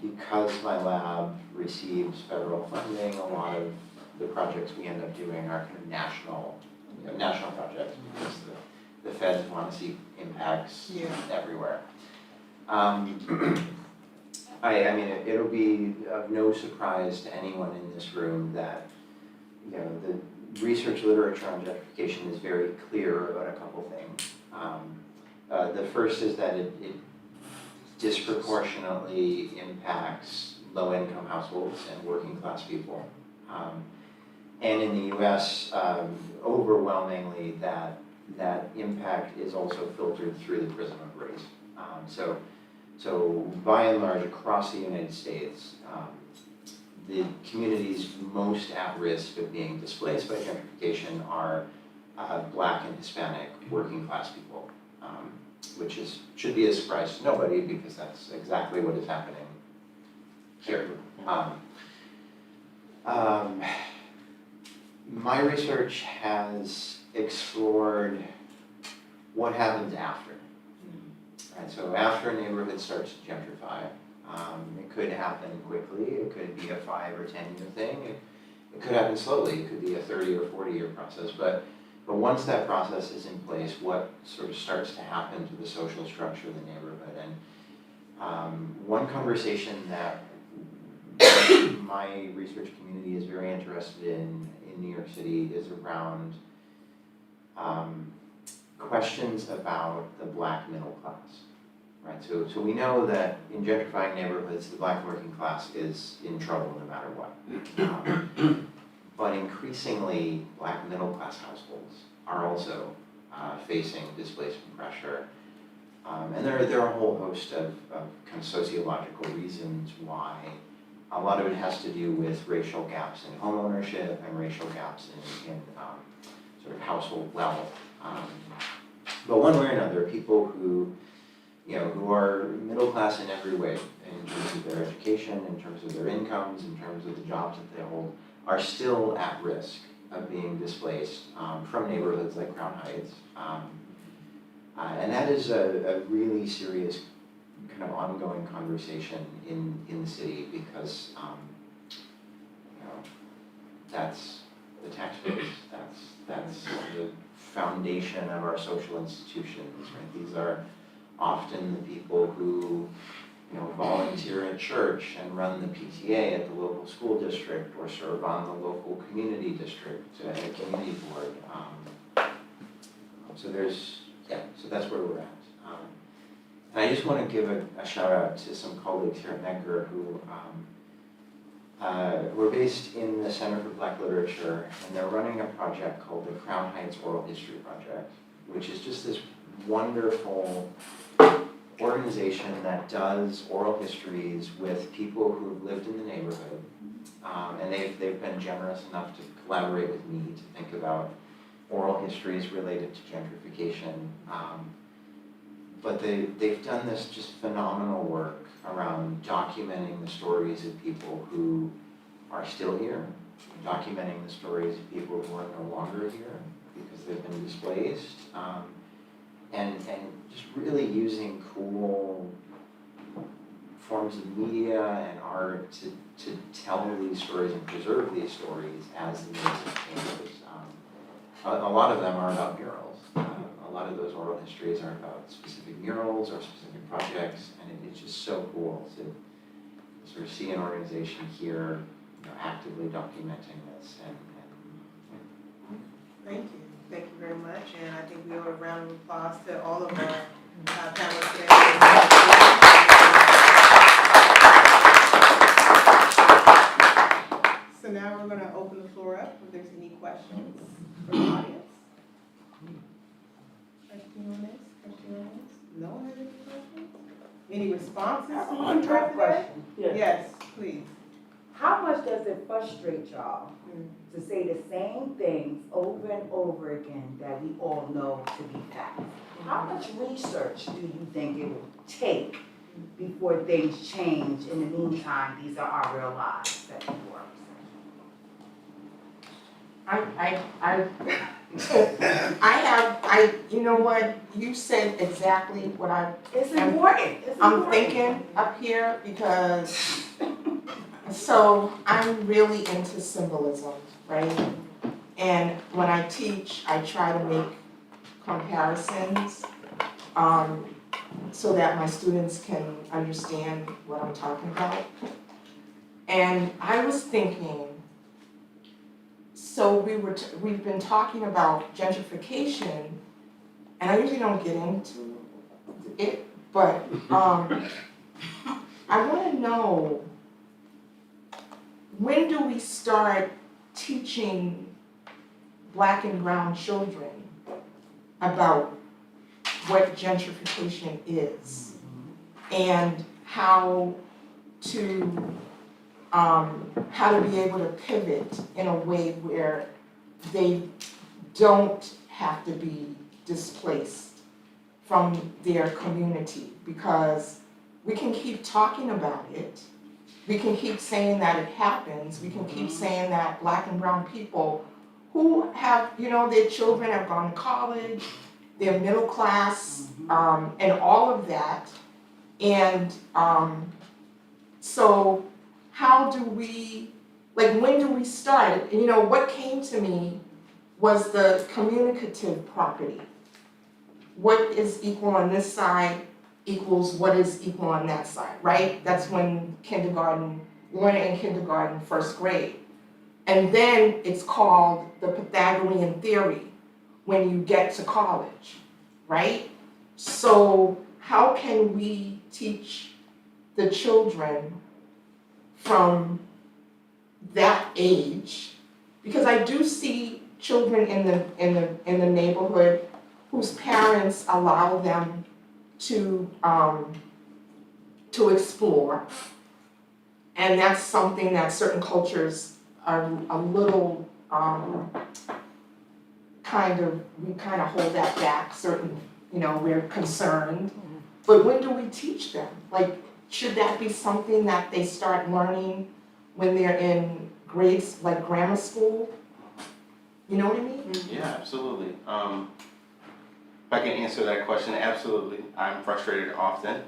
because my lab receives federal funding, a lot of the projects we end up doing are kind of national projects because the feds want to see impacts everywhere. I mean, it'll be of no surprise to anyone in this room that, you know, the research literature on gentrification is very clear about a couple things. The first is that it disproportionately impacts low-income households and working-class people. And in the US, overwhelmingly, that impact is also filtered through the prism of race. So by and large, across the United States, the communities most at risk of being displaced by gentrification are Black and Hispanic working class people, which should be a surprise to nobody because that's exactly what is happening here. My research has explored what happens after. Right, so after a neighborhood starts to gentrify, it could happen quickly, it could be a 5 or 10 year thing, it could happen slowly, it could be a 30 or 40 year process, but once that process is in place, what sort of starts to happen to the social structure of the neighborhood? And one conversation that my research community is very interested in New York City is around questions about the Black middle class, right? So we know that in gentrifying neighborhoods, the Black working class is in trouble no matter what. But increasingly, Black middle class households are also facing displacement pressure. And there are a whole host of kind of sociological reasons why. A lot of it has to do with racial gaps in home ownership and racial gaps in sort of household wealth. But one way or another, people who, who are middle class in every way, in terms of their education, in terms of their incomes, in terms of the jobs that they hold, are still at risk of being displaced from neighborhoods like Crown Heights. And that is a really serious kind of ongoing conversation in the city because, that's the tax base, that's the foundation of our social institutions, right? These are often the people who, volunteer at church and run the PTA at the local school district or serve on the local community district, community board. So that's where we're at. And I just want to give a shout out to some colleagues here at Medgar who we're based in the Center for Black Literature, and they're running a project called the Crown Heights Oral History Project, which is just this wonderful organization that does oral histories with people who've lived in the neighborhood. And they've been generous enough to collaborate with me to think about oral histories related to gentrification. But they've done this just phenomenal work around documenting the stories of people who are still here, documenting the stories of people who are no longer here because they've been displaced, and just really using cool forms of media and art to tell these stories and preserve these stories as the music changes. A lot of them are about murals. A lot of those oral histories are about specific murals or specific projects, and it's just so cool to sort of see an organization here, actively documenting this. Thank you. Thank you very much. And I think we owe a round of applause to all of our panelists today. So now we're going to open the floor up if there's any questions from the audience. Question on this? Question on this? No one has any questions? Any responses to One the quick president? question. Yes, please. How much does it frustrate y'all to say the same things over and over again that we all know to be facts? How much research do you think it will take before things change? In the meantime, these are our real lives that people are you know what, you said exactly what It's important. I'm thinking up here because, so I'm really into symbolism, right? And when I teach, I try to make comparisons so that my students can understand what I'm talking about. And I was thinking, so we've been talking about gentrification, and I usually don't get into it, but I want to know, when do we start teaching Black and brown children about what gentrification is and how to be able to pivot in a way where they don't have to be displaced from their community, because we can keep talking about it, we can keep saying that it happens, we can keep saying that Black and brown people who have, their children have gone to college, they're middle class, and all of that, and so how do we, when do we start? What came to me was the communicative property. What is equal on this side equals what is equal on that side, right? That's when learning in kindergarten, first grade. And then it's called the Pythagorean theory when you get to college, right? So how can we teach the children from that age? Because I do see children in the neighborhood whose parents allow them to explore, and that's something that certain cultures are a little we kind of hold that back, certain, we're concerned. But when do we teach them? Like, should that be something that they start learning when they're in grades, like grammar school? You know what I mean? Yeah, absolutely. If I can answer that question, absolutely. I'm frustrated often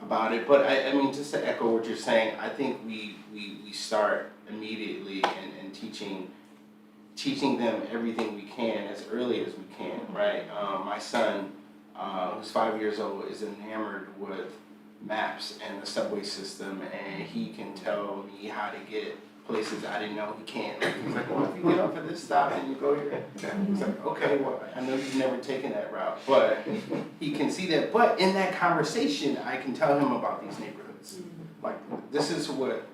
about it, but I mean, just to echo what you're saying, I think we start immediately in teaching them everything we can as early as we can, right? My son, who's 5 years old, is enamored with maps and the subway system, and he can tell me how to get places I didn't know he can. He's like, well, if you get off at this stop and you go here. He's like, okay, well, I know you've never taken that route, but he can see that. But in that conversation, I can tell him about these neighborhoods. Like, this is what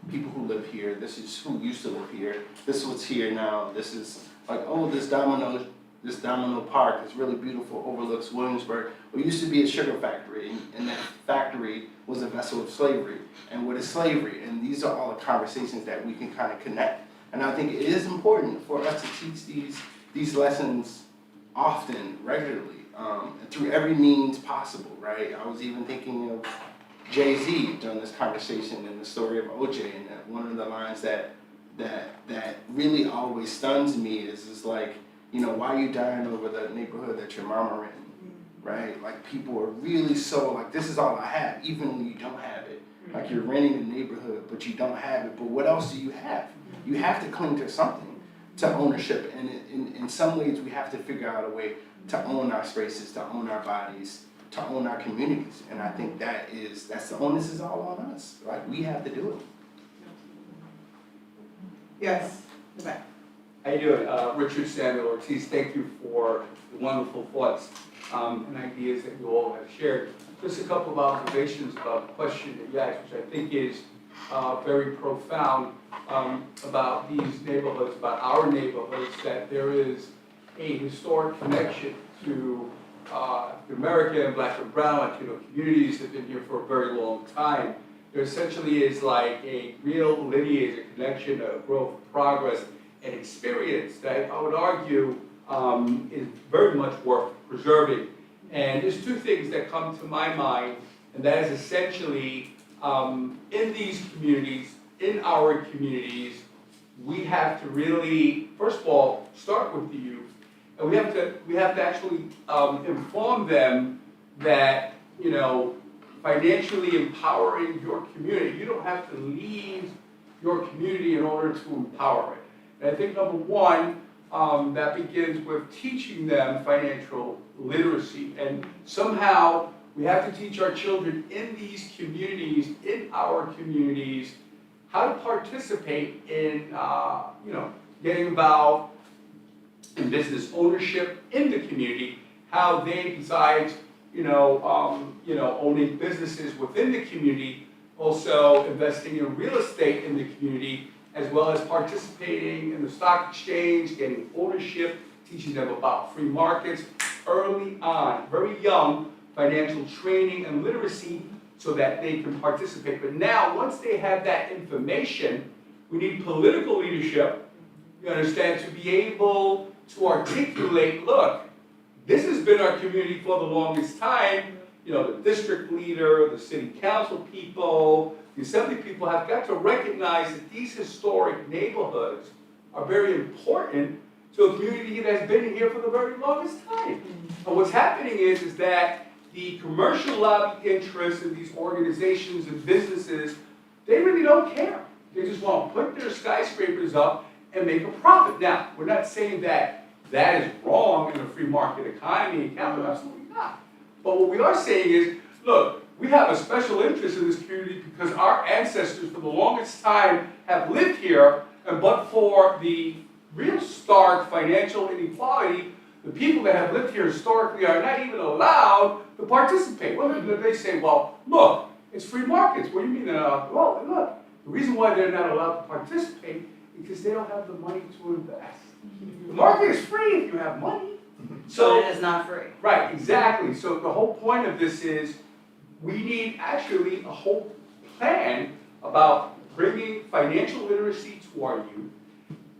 people who live here, this is who used to live here, this is what's here now, this is like, oh, this Domino Park is really beautiful, overlooks Williamsburg. It used to be a sugar factory, and that factory was a vessel of slavery. And what is slavery? And these are all the conversations that we can kind of connect. And I think it is important for us to teach these lessons often, regularly, through every means possible, right? I was even thinking of Jay-Z during this conversation and the story of OJ, and that one of the lines that really always stuns me is like, why are you dying over the neighborhood that your mama in, right? Like, people are really so, like, this is all I have, even when you don't have it. Like, you're renting a neighborhood, but you don't have it, but what else do you have? You have to cling to something, to ownership, and in some ways we have to figure out a way to own our spaces, to own our bodies, to own our communities, and I think that's the onus is all on us, right? We have to do it. Yes, in the back. How you doing? Richard Samuel Ortiz, thank you for the wonderful thoughts and ideas that you all have shared. Just a couple of observations about the question that you asked, which I think is very profound about these neighborhoods, about our neighborhoods, that there is a historic connection to American, Black and Brown, Latino communities that have been here for a very long time. There essentially is like a real lineage, a connection, a growth, progress, and experience that I would argue is very much worth preserving. And there's two things that come to my mind, and that is essentially in these communities, in our communities, we have to really, first of all, start with the youth, and we have to actually inform them that, financially empowering your community, you don't have to leave your community in order to empower it. And I think number one, that begins with teaching them financial literacy. And somehow we have to teach our children in these communities, in our communities, how to participate in, getting involved in business ownership in the community, how they decide, owning businesses within the community, also investing in real estate in the community, as well as participating in the stock exchange, getting ownership, teaching them about free markets early on, very young, financial training and literacy so that they can participate. But now, once they have that information, we need political leadership, you understand, to be able to articulate, look, this has been our community for the longest time. The district leader, the city council people, the assembly people have got to recognize that these historic neighborhoods are very important to a community that has been here for the very longest time. And what's happening is that the commercial lobby interests in these organizations and businesses, they really don't care. They just want to put their skyscrapers up and make a profit. Now, we're not saying that that is wrong in a free market economy and capital, absolutely not. But what we are saying is, look, we have a special interest in this community because our ancestors for the longest time have lived here, and but for the real stark financial inequality, the people that have lived here historically are not even allowed to participate. Well, they say, well, look, it's free markets. What do you mean they're not allowed? Well, look, the reason why they're not allowed to participate is because they don't have the money to invest. The market is free if you have money. So it is not free. Right, exactly. So the whole point of this is we need actually a whole plan about bringing financial literacy to our youth,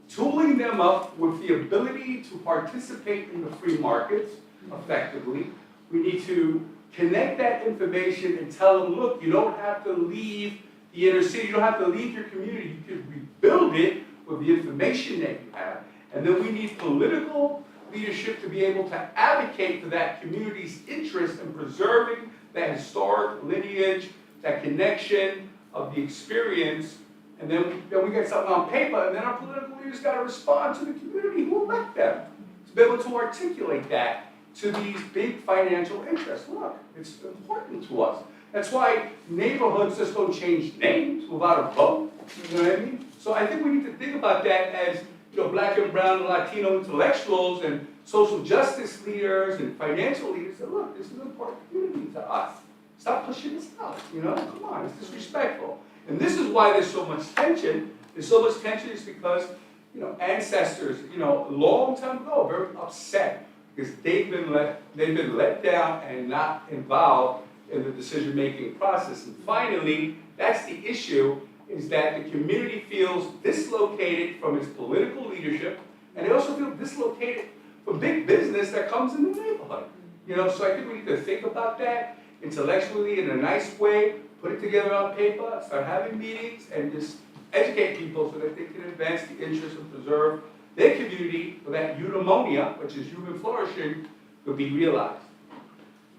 tooling them up with the ability to participate in the free markets effectively. We need to connect that information and tell them, look, you don't have to leave the inner city, you don't have to leave your community, you can rebuild it with the information that you have. And then we need political leadership to be able to advocate for that community's interest in preserving that historic lineage, that connection of the experience. And then we get something on paper, and then our political leaders got to respond to the community who elect them to be able to articulate that to these big financial interests. Look, it's important to us. That's why neighborhoods just don't change names without a vote. You know what I mean? So I think we need to think about that as, you know, Black and brown and Latino intellectuals and social justice leaders and financial leaders. Say, look, this is an important community to us. Stop pushing this out. You know, come on, it's disrespectful. And this is why there's so much tension. There's so much tension is because, you know, ancestors, you know, a long time ago, very upset because they've been let down and not involved in the decision-making process. And finally, that's the issue, is that the community feels dislocated from its political leadership, and they also feel dislocated from big business that comes in the neighborhood. You know, so I think we need to think about that intellectually in a nice way, put it together on paper, start having meetings, and just educate people so that they can advance the interests and preserve their community so that eudaimonia, which is human flourishing, could be realized.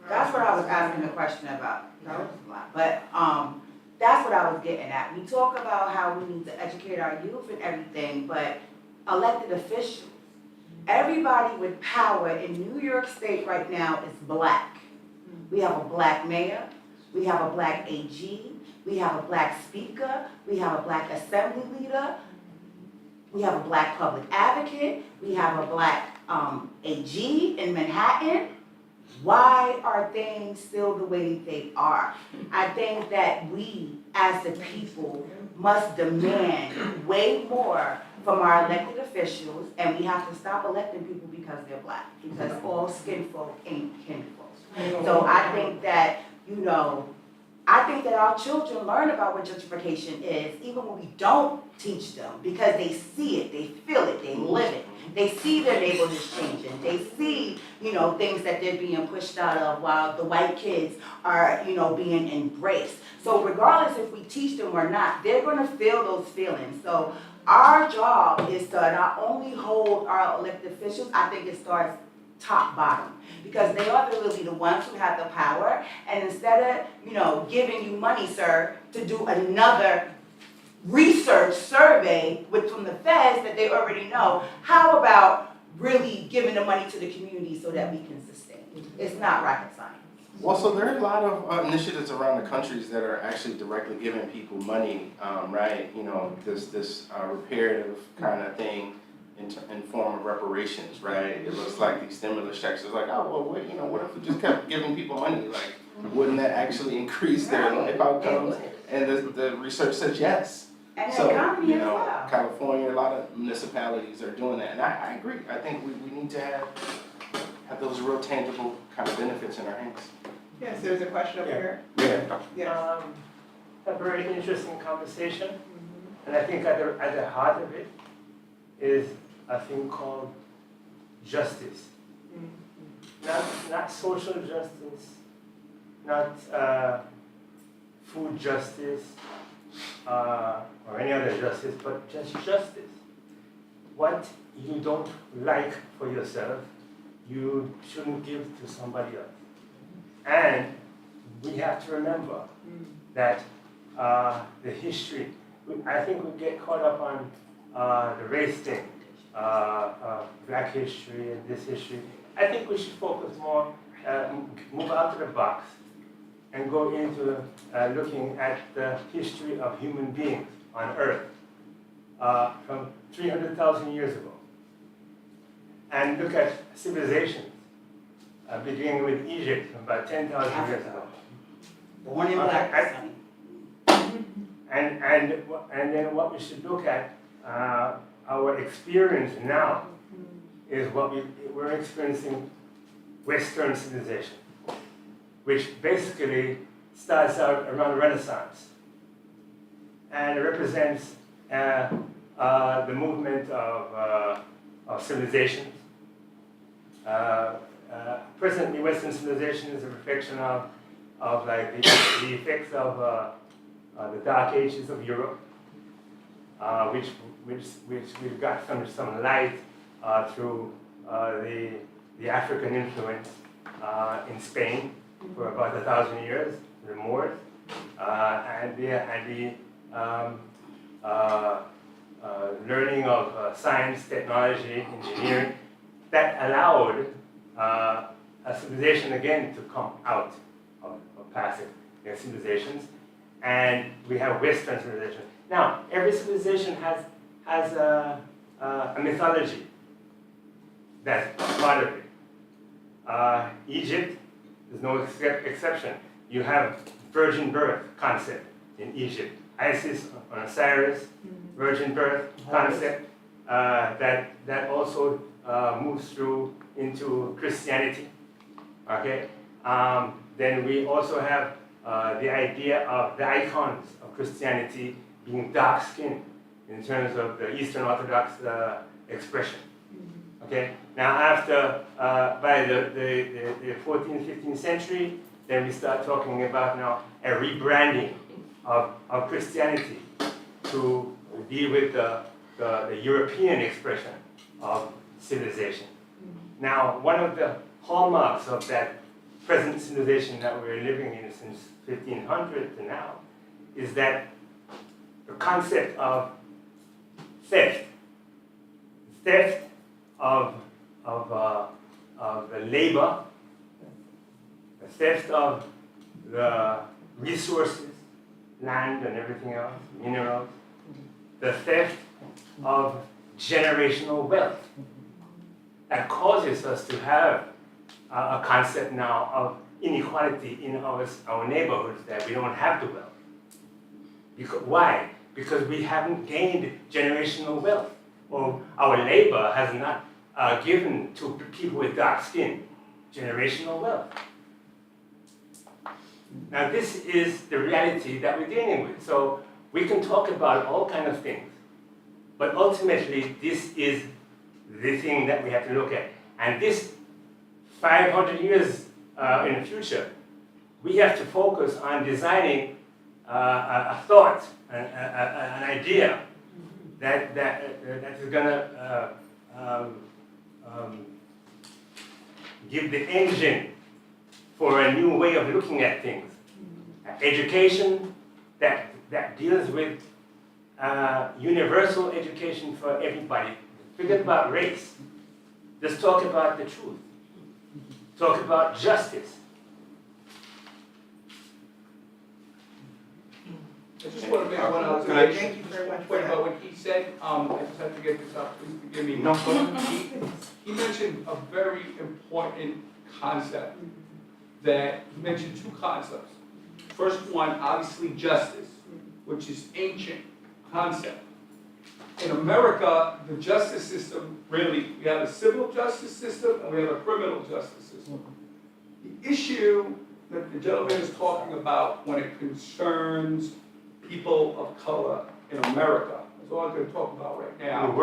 That's what I was asking the question about. That was a lot. But that's what I was getting at. We talk about how we need to educate our youth and everything, but elected officials, everybody with power in New York State right now is black. We have a black mayor, we have a black AG, we have a black speaker, we have a black assembly leader, we have a black public advocate, we have a black AG in Manhattan. Why are things still the way they are? I think that we, as the people, must demand way more from our elected officials, and we have to stop electing people because they're black, because all skin folk ain't kinfolk. So I think that, you know, I think that our children learn about what gentrification is, even when we don't teach them, because they see it, they feel it, they live it. They see their neighborhoods changing. They see, you know, things that they're being pushed out of while the white kids are, you know, being embraced. So regardless if we teach them or not, they're going to feel those feelings. So our job is to not only hold our elected officials, I think it starts top bottom, because they are really the ones who have the power. And instead of, you know, giving you money, sir, to do another research survey from the feds that they already know, how about really giving the money to the community so that we can sustain? It's not rocket science. Well, so there are a lot of initiatives around the countries that are actually directly giving people money, right? You know, this reparative kind of thing in form of reparations, right? It looks like these stimulus checks is like, oh, well, what, you know, what if we just kept giving people money? Like, wouldn't that actually increase their life outcomes? And the research says yes. And the So, economy you as know, well. California, a lot of municipalities are doing that. And I agree. I think we need to have those real tangible kind of benefits in our hands. Yes, there's a question over here. Yeah. Yes. A very interesting conversation, and I think at the heart of it is a thing called justice. Not social justice, not food justice, or any other justice, but just justice. What you don't like for yourself, you shouldn't give to somebody else. And we have to remember that the history, I think we get caught up on the race thing, black history and this history. I think we should focus more, move out of the box and go into looking at the history of human beings on Earth from 300,000 years ago. And look at civilizations, beginning with Egypt about 10,000 years ago. Born in black. And then what we should look at, our experience now is what we're experiencing Western civilization, which basically starts out around the Renaissance and represents the movement of civilizations. Presently, Western civilization is a reflection of like the effects of the Dark Ages of Europe, which we've got some light through the African influence in Spain for about 1,000 years, the Moors, and the learning of science, technology, engineering, that allowed a civilization again to come out of passive civilizations, and we have Western civilization. Now, every civilization has a mythology that's part of it. Egypt is no exception. You have virgin birth concept in Egypt. Isis on Osiris, virgin birth concept that also moves through into Christianity. Okay. Then we also have the idea of the icons of Christianity being dark skinned in terms of the Eastern Orthodox expression. Okay. Now after by the 14th, 15th century, then we start talking about now a rebranding of Christianity to deal with the European expression of civilization. Now, one of the hallmarks of that present civilization that we're living in since 1500 to now is that the concept of theft of the labor, the theft of the resources, land and everything else, minerals, the theft of generational wealth that causes us to have a concept now of inequality in our neighborhoods, that we don't have the wealth. Why? Because we haven't gained generational wealth, or our labor has not given to people with dark skin generational wealth. Now this is the reality that we're dealing with. So we can talk about all kinds of things, but ultimately this is the thing that we have to look at. And this 500 years in the future, we have to focus on designing a thought, an idea that is going to give the engine for a new way of looking at things. Education that deals with universal education for everybody. Forget about race. Just talk about the truth. Talk about justice. I just want to make one observation. Thank you very much. Point about what he said. I just have to get this out. Please forgive me. No. He mentioned a very important concept. That he mentioned two concepts. First one, obviously, justice, which is ancient concept. In America, the justice system, really, we have a civil justice system and we have a criminal justice system. The issue that the gentleman is talking about when it concerns people of color in America, that's all I'm going to talk about right now,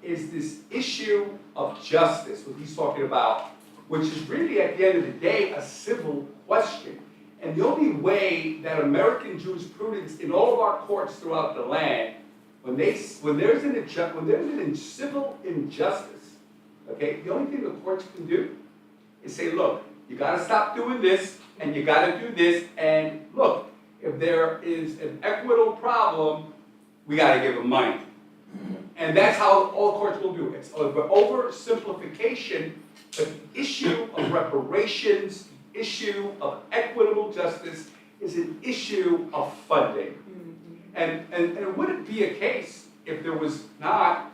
is this issue of justice, what he's talking about, which is really, at the end of the day, a civil question. And the only way that American jurisprudence in all of our courts throughout the land, when there's an civil injustice, okay, the only thing the courts can do is say, look, you got to stop doing this, and you got to do this, and look, if there is an equitable problem, we got to give them money. And that's how all courts will do it. It's oversimplification, but the issue of reparations, issue of equitable justice is an issue of funding. And it wouldn't be a case if there was not,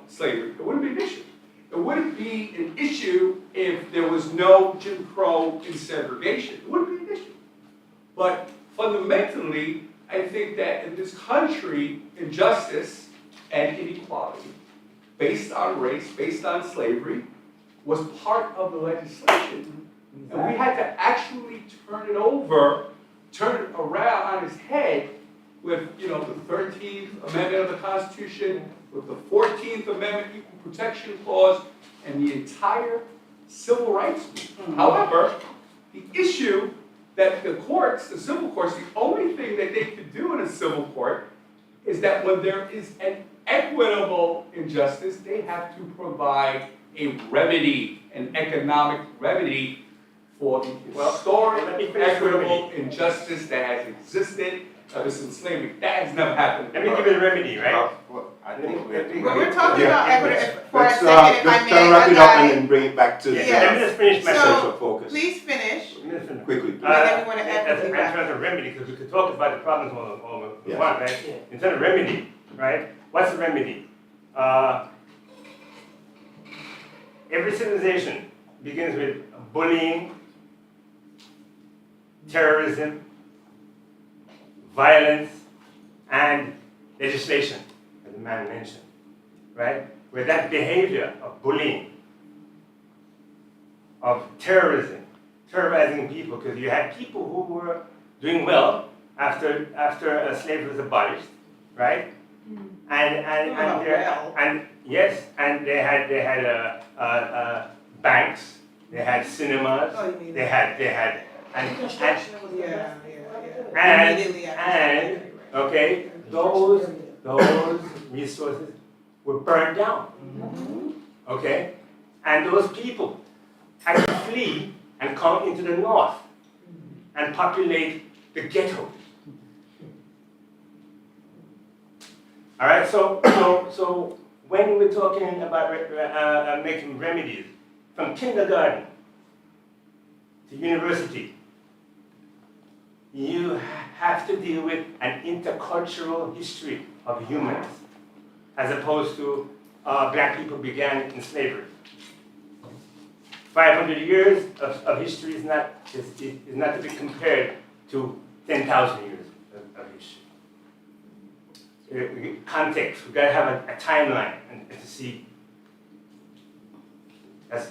slavery. It wouldn't be an issue. It wouldn't be an issue if there was no Jim Crow and segregation. It wouldn't be an issue. But fundamentally, I think that in this country, injustice and inequality, based on race, based on slavery, was part of the legislation. And we had to actually turn it around on its head with, the 13th Amendment of the Constitution, with the 14th Amendment Equal Protection Clause, and the entire Civil Rights Movement. However, the issue that the courts, the civil courts, the only thing that they could do in a civil court is that when there is an equitable injustice, they have to provide a remedy, an economic remedy for the historic equitable injustice that has existed ever since slavery. That has never happened. Let me give you a remedy, right? I think we have to. We're talking about equity for a Let's, second, if I just may, try to wrap it up and Adai. then bring it back to the Yeah. Let me just finish my So- central focus. Please finish. Quickly, please. And then we wanna As equity back. terms of remedy, because we could talk about the problems on Yeah. one, right? In terms of remedy, right? What's the remedy? Every civilization begins with bullying, terrorism, violence, and legislation, as the man mentioned, right? Where that behavior of bullying, of terrorism, terrorizing people, because you had people who were doing well after slavery was abolished, right? And yes, and they had banks, they had cinemas, Oh, you mean they that. had and Yeah. Immediately after. okay, those resources were burned down. Okay? And those people had to flee and come into the north and populate the ghettos. All right, so when we're talking about making remedies from kindergarten to university, you have to deal with an intercultural history of humans, as opposed to black people began in slavery. 500 years of history is not to be compared to 10,000 years of history. Context, we've got to have a timeline and to see. That's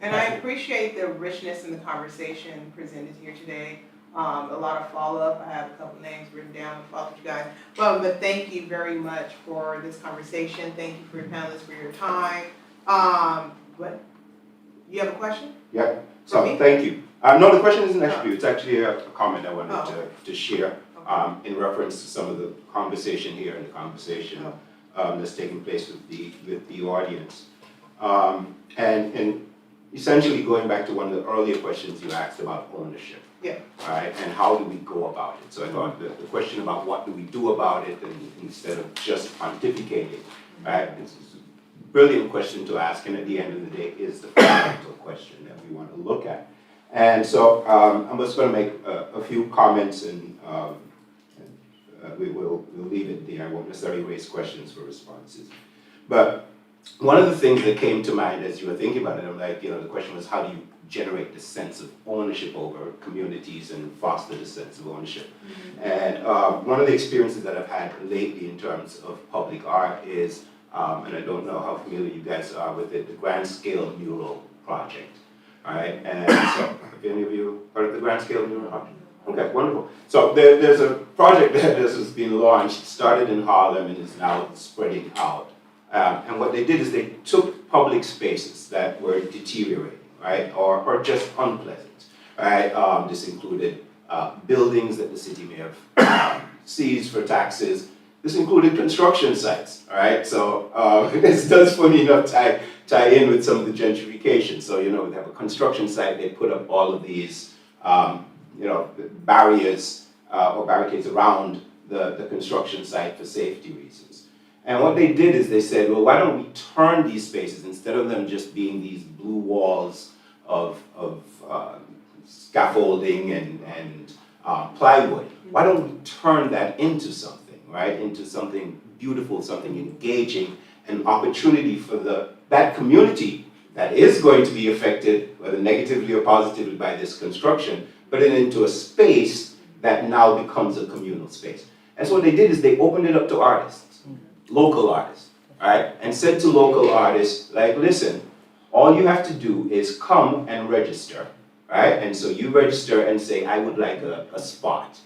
And I appreciate the richness in the conversation presented here today. A lot of follow-up. I have a couple names written down to follow up with you guys. But thank you very much for this conversation. Thank you for your panelists for your time. What? You have a question? Yeah, For me? so thank you. No, the question isn't actually, it's actually a comment I wanted to share in reference to some of the conversation here and the conversation that's taking place with the audience. And essentially going back to one of the earlier questions you asked about ownership. Yeah. Right, and how do we go about it? So I thought the question about what do we do about it, and instead of just pontificating, right? It's a brilliant question to ask, and at the end of the day is the fundamental question that we want to look at. And so I'm just going to make a few comments, and we'll leave it there. I won't necessarily raise questions for responses. But one of the things that came to mind as you were thinking about it, I'm like, the question was, how do you generate this sense of ownership over communities and foster this sense of ownership? And one of the experiences that I've had lately in terms of public art is, and I don't know how familiar you guys are with it, the Grand Scale Mural Project. All right, and so have any of you heard of the Grand Scale Mural Project? Okay, wonderful. So there's a project that has been launched, started in Harlem and is now spreading out. And what they did is they took public spaces that were deteriorating, right, or just unpleasant, right? This included buildings that the city may have seized for taxes. This included construction sites, all right? So this does, funny enough, tie in with some of the gentrification. So, we have a construction site, they put up all of these, barriers or barricades around the construction site for safety reasons. And what they did is they said, well, why don't we turn these spaces, instead of them just being these blue walls of scaffolding and plywood, why don't we turn that into something, right? Into something beautiful, something engaging, an opportunity for that community that is going to be affected, whether negatively or positively, by this construction, but then into a space that now becomes a communal space. And so what they did is they opened it up to artists, local artists, right? And said to local artists, like, listen, all you have to do is come and register, right? And so you register and say, I would like a spot.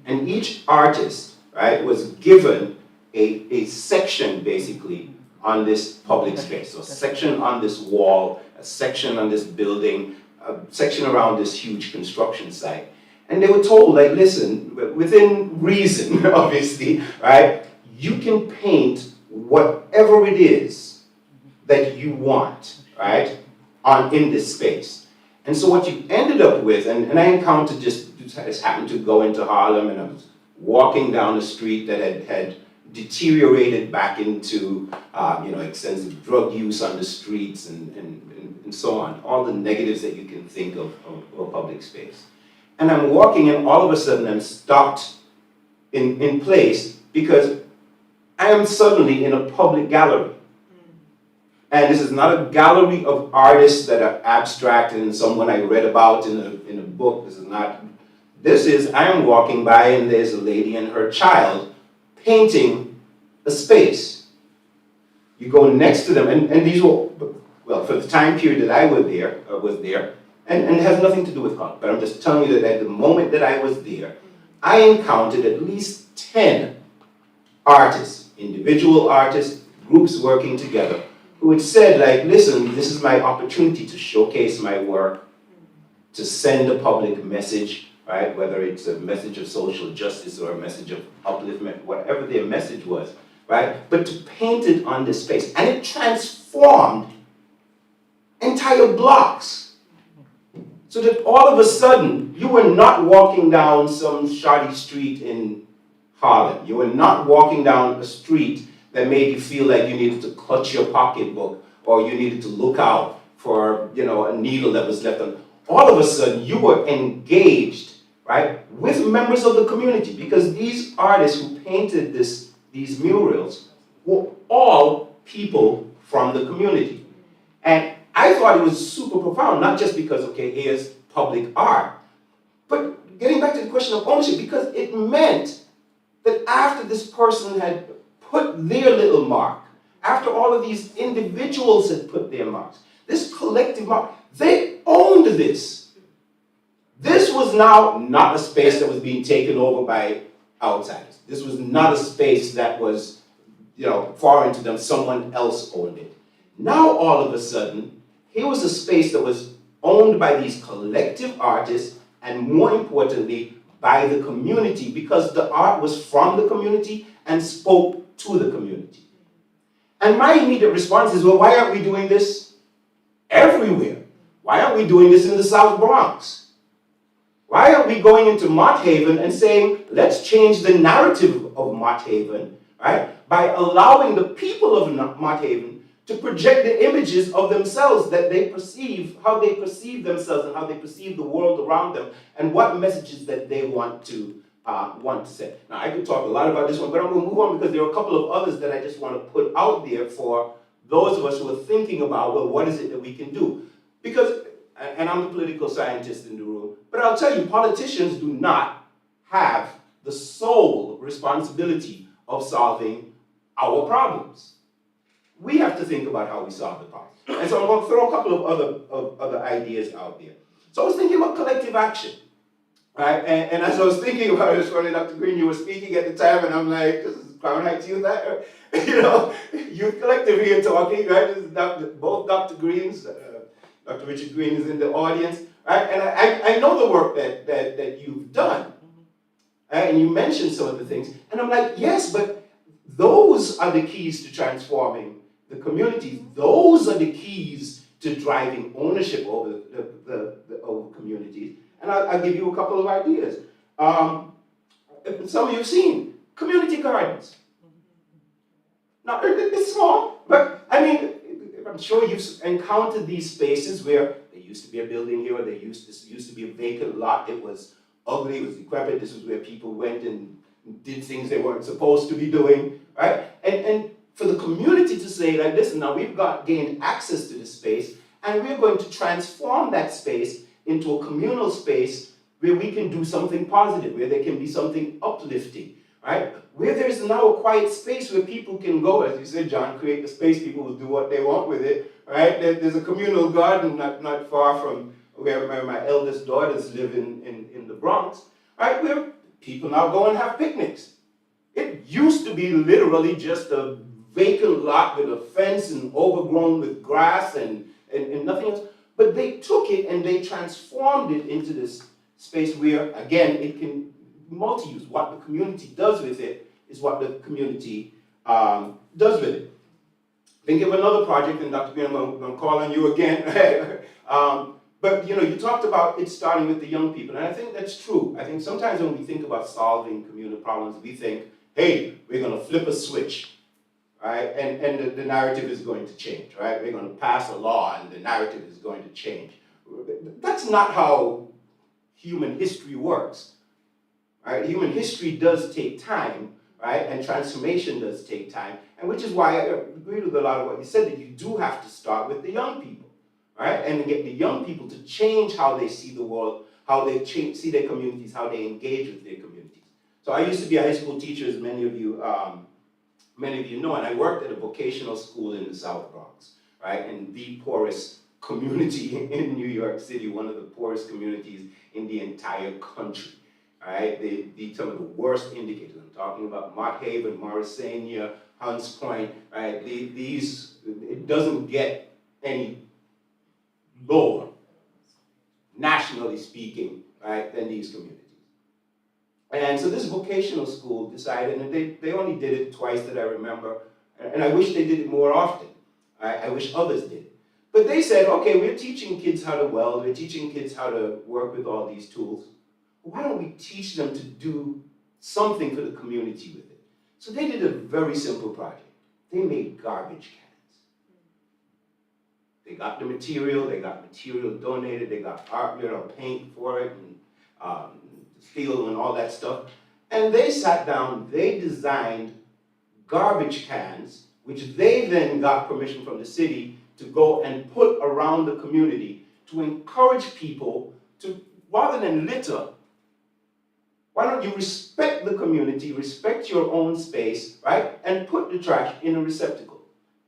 And each artist, right, was given a section basically on this public space. So a section on this wall, a section on this building, a section around this huge construction site. And they were told, like, listen, within reason, obviously, right, you can paint whatever it is that you want, right, in this space. And so what you ended up with, and I encountered just happened to go into Harlem, and I was walking down the street that had deteriorated back into extensive drug use on the streets and so on, all the negatives that you can think of a public space. And I'm walking, and all of a sudden I'm stopped in place because I am suddenly in a public gallery. And this is not a gallery of artists that are abstract and someone I read about in a book. This is, I am walking by and there's a lady and her child painting a space. You go next to them, and these were, well, for the time period that I was there, and it has nothing to do with color, but I'm just telling you that at the moment that I was there, I encountered at least 10 artists, individual artists, groups working together, who had said, like, listen, this is my opportunity to showcase my work, to send a public message, right? Whether it's a message of social justice or a message of upliftment, whatever their message was, right? But to paint it on this space. And it transformed entire blocks. So that all of a sudden, you were not walking down some shoddy street in Harlem. You were not walking down a street that made you feel like you needed to clutch your pocketbook or you needed to look out for, a needle that was left on. All of a sudden, you were engaged, right, with members of the community, because these artists who painted these murals were all people from the community. And I thought it was super profound, not just because, okay, here's public art, but getting back to the question of ownership, because it meant that after this person had put their little mark, after all of these individuals had put their marks, this collective mark, they owned this. This was now not a space that was being taken over by outsiders. This was not a space that was, foreign to them. Someone else owned it. Now, all of a sudden, here was a space that was owned by these collective artists, and more importantly, by the community, because the art was from the community and spoke to the community. And my immediate response is, well, why aren't we doing this everywhere? Why aren't we doing this in the South Bronx? Why aren't we going into Mott Haven and saying, let's change the narrative of Mott Haven, right, by allowing the people of Mott Haven to project the images of themselves that they perceive, how they perceive themselves and how they perceive the world around them, and what messages that they want to say. Now, I could talk a lot about this one, but I'm going to move on because there are a couple of others that I just want to put out there for those of us who are thinking about, well, what is it that we can do? Because, and I'm the political scientist in the room, but I'll tell you, politicians do not have the sole responsibility of solving our problems. We have to think about how we solve the problem. And so I'm going to throw a couple of other ideas out there. So I was thinking about collective action. Right? And as I was thinking about it, funny, Dr. Green, you were speaking at the time, and I'm like, this is Crown Heights Youth, Youth Collective here talking, right? This is both Dr. Greens, Dr. Richard Green is in the audience, right? And I know the work that you've done, right? And you mentioned some of the things, and I'm like, yes, but those are the keys to transforming the communities. Those are the keys to driving ownership over over communities. And I'll give you a couple of ideas. Some of you have seen community gardens. Now, it's small, but I mean, I'm sure you've encountered these spaces where there used to be a building here, or this used to be a vacant lot. It was ugly, it was decrepit. This was where people went and did things they weren't supposed to be doing, right? And for the community to say, like, listen, now we've gained access to this space, and we're going to transform that space into a communal space where we can do something positive, where there can be something uplifting, right? Where there's now a quiet space where people can go, as you said, John, create the space, people will do what they want with it, right? There's a communal garden not far from where my eldest daughters live in the Bronx, right? Where people now go and have picnics. It used to be literally just a vacant lot with a fence and overgrown with grass and nothing else. But they took it and they transformed it into this space where, again, it can multi-use. What the community does with it is what the community does with it. Think of another project, and Dr. B, I'm going to call on you again. But you talked about it starting with the young people, and I think that's true. I think sometimes when we think about solving communal problems, we think, hey, we're going to flip a switch, right? And the narrative is going to change, right? We're going to pass a law, and the narrative is going to change. That's not how human history works, right? Human history does take time, right? And transformation does take time, and which is why I agree with a lot of what you said, that you do have to start with the young people. Right? And get the young people to change how they see the world, how they see their communities, how they engage with their communities. So I used to be a high school teacher, as many of you know, and I worked at a vocational school in the South Bronx, right? In the poorest community in New York City, one of the poorest communities in the entire country, right? Some of the worst indicators. I'm talking about Mott Haven, Morrisania, Hunts Point, right? It doesn't get any lower, nationally speaking, right, than these communities. And so this vocational school decided, and they only did it twice that I remember, and I wish they did it more often. I wish others did it. But they said, okay, we're teaching kids how to weld, we're teaching kids how to work with all these tools. Why don't we teach them to do something for the community with it? So they did a very simple project. They made garbage cans. They got the material, they got material donated, they got paint for it, and steel and all that stuff. And they sat down, they designed garbage cans, which they then got permission from the city to go and put around the community to encourage people to, rather than litter, why don't you respect the community, respect your own space, right? And put the trash in a receptacle.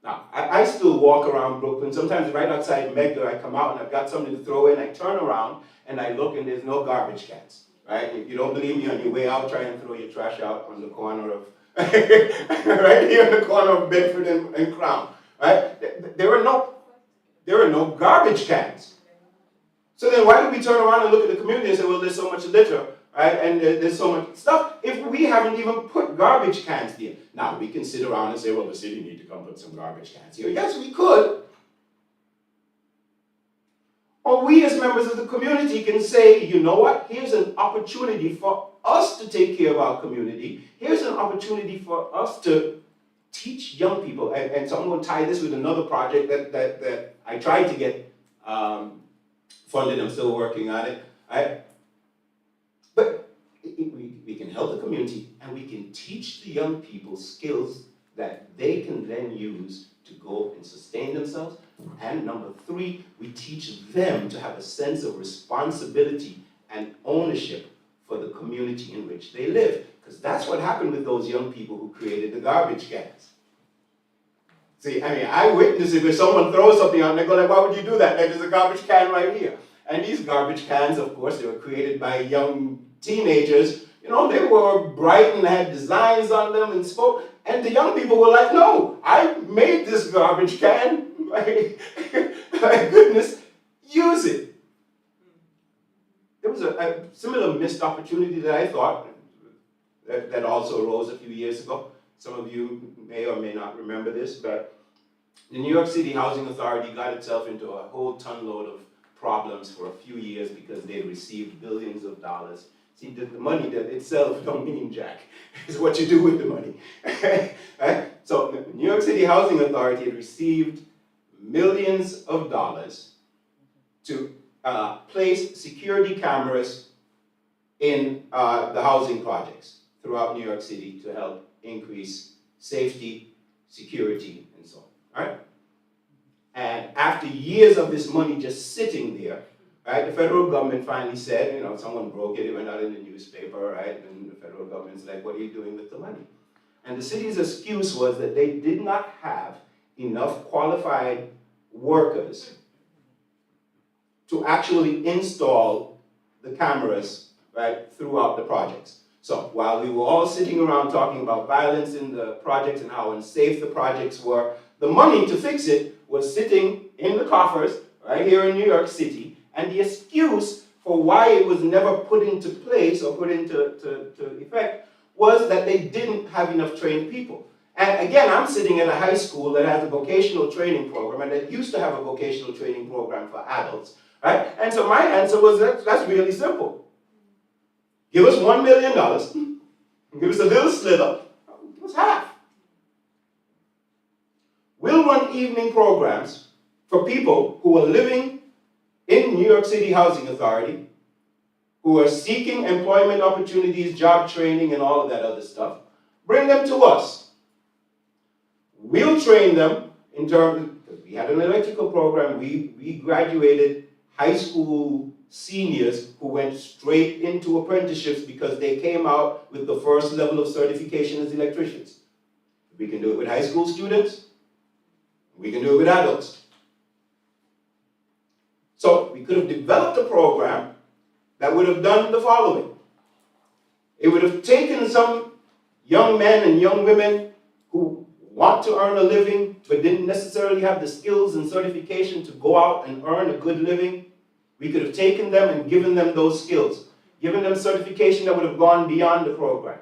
Now, I still walk around Brooklyn. Sometimes right outside Mecca, I come out and I've got something to throw in. I turn around and I look and there's no garbage cans, right? If you don't believe me, on your way out, try and throw your trash out on the corner of, right here in the corner of Bedford and Crown, right? There are no garbage cans. So then why do we turn around and look at the community and say, well, there's so much litter, right? And there's so much stuff if we haven't even put garbage cans there. Now, we can sit around and say, well, the city need to come put some garbage cans here. Yes, we could. Or we as members of the community can say, you know what? Here's an opportunity for us to take care of our community. Here's an opportunity for us to teach young people. And so I'm going to tie this with another project that I tried to get funded. I'm still working on it. Right? But we can help the community and we can teach the young people skills that they can then use to go and sustain themselves. And number 3, we teach them to have a sense of responsibility and ownership for the community in which they live. Because that's what happened with those young people who created the garbage cans. See, I mean, I witness it. If someone throws something out and they go like, why would you do that? Like, there's a garbage can right here. And these garbage cans, of course, they were created by young teenagers. You know, they were bright and had designs on them and spoke. And the young people were like, no, I made this garbage can. My goodness, use it. There was a similar missed opportunity that I thought that also arose a few years ago. Some of you may or may not remember this, but the New York City Housing Authority got itself into a whole ton load of problems for a few years because they received billions of dollars. See, the money that itself don't mean jack. It's what you do with the money. Right? So the New York City Housing Authority had received millions of dollars to place security cameras in the housing projects throughout New York City to help increase safety, security, and so on. Right? And after years of this money just sitting there, right, the federal government finally said, you know, someone broke it, it went out in the newspaper, right, and the federal government's like, what are you doing with the money? And the city's excuse was that they did not have enough qualified workers to actually install the cameras, right, throughout the projects. So while we were all sitting around talking about violence in the projects and how unsafe the projects were, the money to fix it was sitting in the coffers right here in New York City, and the excuse for why it was never put into place or put into effect was that they didn't have enough trained people. And again, I'm sitting at a high school that has a vocational training program and that used to have a vocational training program for adults, right? And so my answer was that's really simple. Give us $1 million, give us a little slither, give us half. We'll run evening programs for people who are living in New York City Housing Authority, who are seeking employment opportunities, job training, and all of that other stuff. Bring them to us. We'll train them in terms, because we had an electrical program, we graduated high school seniors who went straight into apprenticeships because they came out with the first level of certification as electricians. We can do it with high school students, we can do it with adults. So we could have developed a program that would have done the following. It would have taken some young men and young women who want to earn a living but didn't necessarily have the skills and certification to go out and earn a good living. We could have taken them and given them those skills, given them certification that would have gone beyond the program.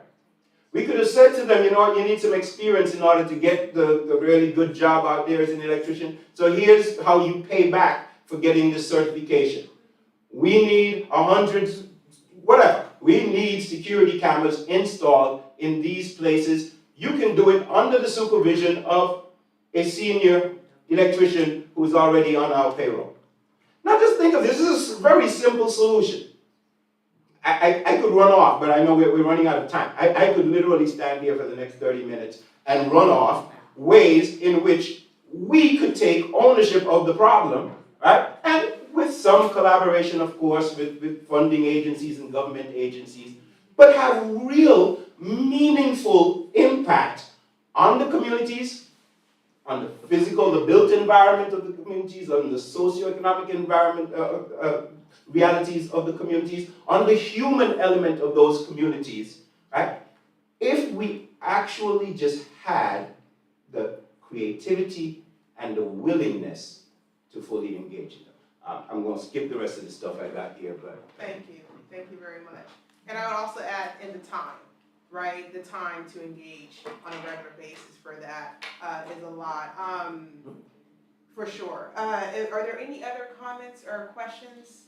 We could have said to them, you know what, you need some experience in order to get the really good job out there as an electrician. So here's how you pay back for getting this certification. We need 100, whatever. We need security cameras installed in these places. You can do it under the supervision of a senior electrician who is already on our payroll. Now just think of this. This is a very simple solution. I could run off, but I know we're running out of time. I could literally stand here for the next 30 minutes and run off ways in which we could take ownership of the problem, right? And with some collaboration, of course, with funding agencies and government agencies, but have real, meaningful impact on the communities, on the physical, the built environment of the communities, on the socioeconomic environment, realities of the communities, on the human element of those communities, right? If we actually just had the creativity and the willingness to fully engage in them. I'm going to skip the rest of the stuff I got here, but... Thank you very much. And I would also add in the time, right? The time to engage on a regular basis for that is a lot, for sure. Are there any other comments or questions?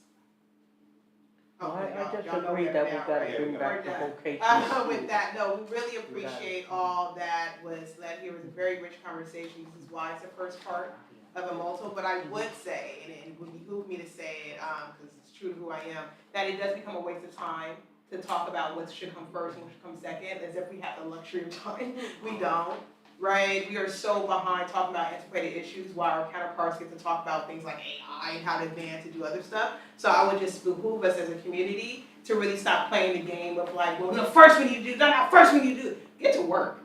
I just agree that we got to bring back the vocation. With that, no, we really appreciate all that was led here. It was a very rich conversation. This is why it's the first part of a multiple, but I would say, and it would behoove me to say it, because it's true to who I am, that it does become a waste of time to talk about what should come first and what should come second, as if we have the luxury of time. We don't, right? We are so behind talking about antiquated issues while our counterparts get to talk about things like AI and how to advance and do other stuff. So I would just behoove us as a community to really stop playing the game of like, well, no, first we need to do, no, first we need to do it. Get to work,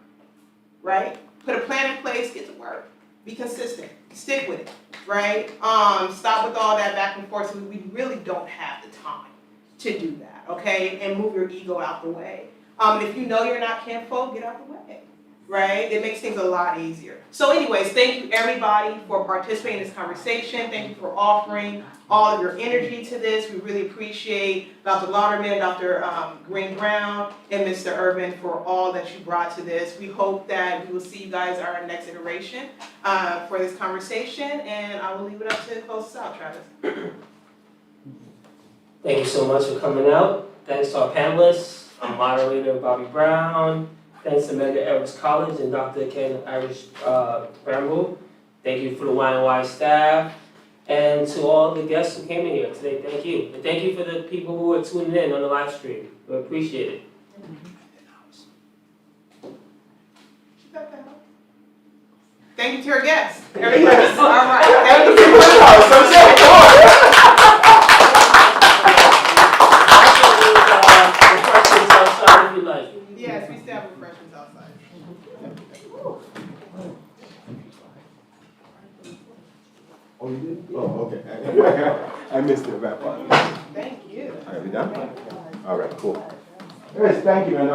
right? Put a plan in place, get to work. Be consistent, stick with it, right? Stop with all that back and forth. So we really don't have the time to do that, okay? And move your ego out the way. If you know you're not kinfolk, get out the way, right? It makes things a lot easier. So anyways, thank you everybody for participating in this conversation. Thank you for offering all of your energy to this. We really appreciate Dr. Lauderman, Dr. Green-Brown, and Mr. Urban for all that you brought to this. We hope that we will see you guys at our next iteration for this conversation, and I will leave it up to close us out, Travis. Thank you so much for coming out. Thanks to our panelists, our moderator, Bobby Brown. Thanks to Medgar Evers College and Dr. Ken Irish Bramble. Thank you for the YNY staff. And to all the guests who came in here today, thank you. And thank you for the people who are tuning in on the live stream. We appreciate it. Thank you to our guests. Everybody. All right. Thank you. Refreshments outside if you like. Yes, we still have refreshments outside. Oh, you did? Oh, okay. I missed it. Thank you. Are we done? All right, cool. Yes, thank you, and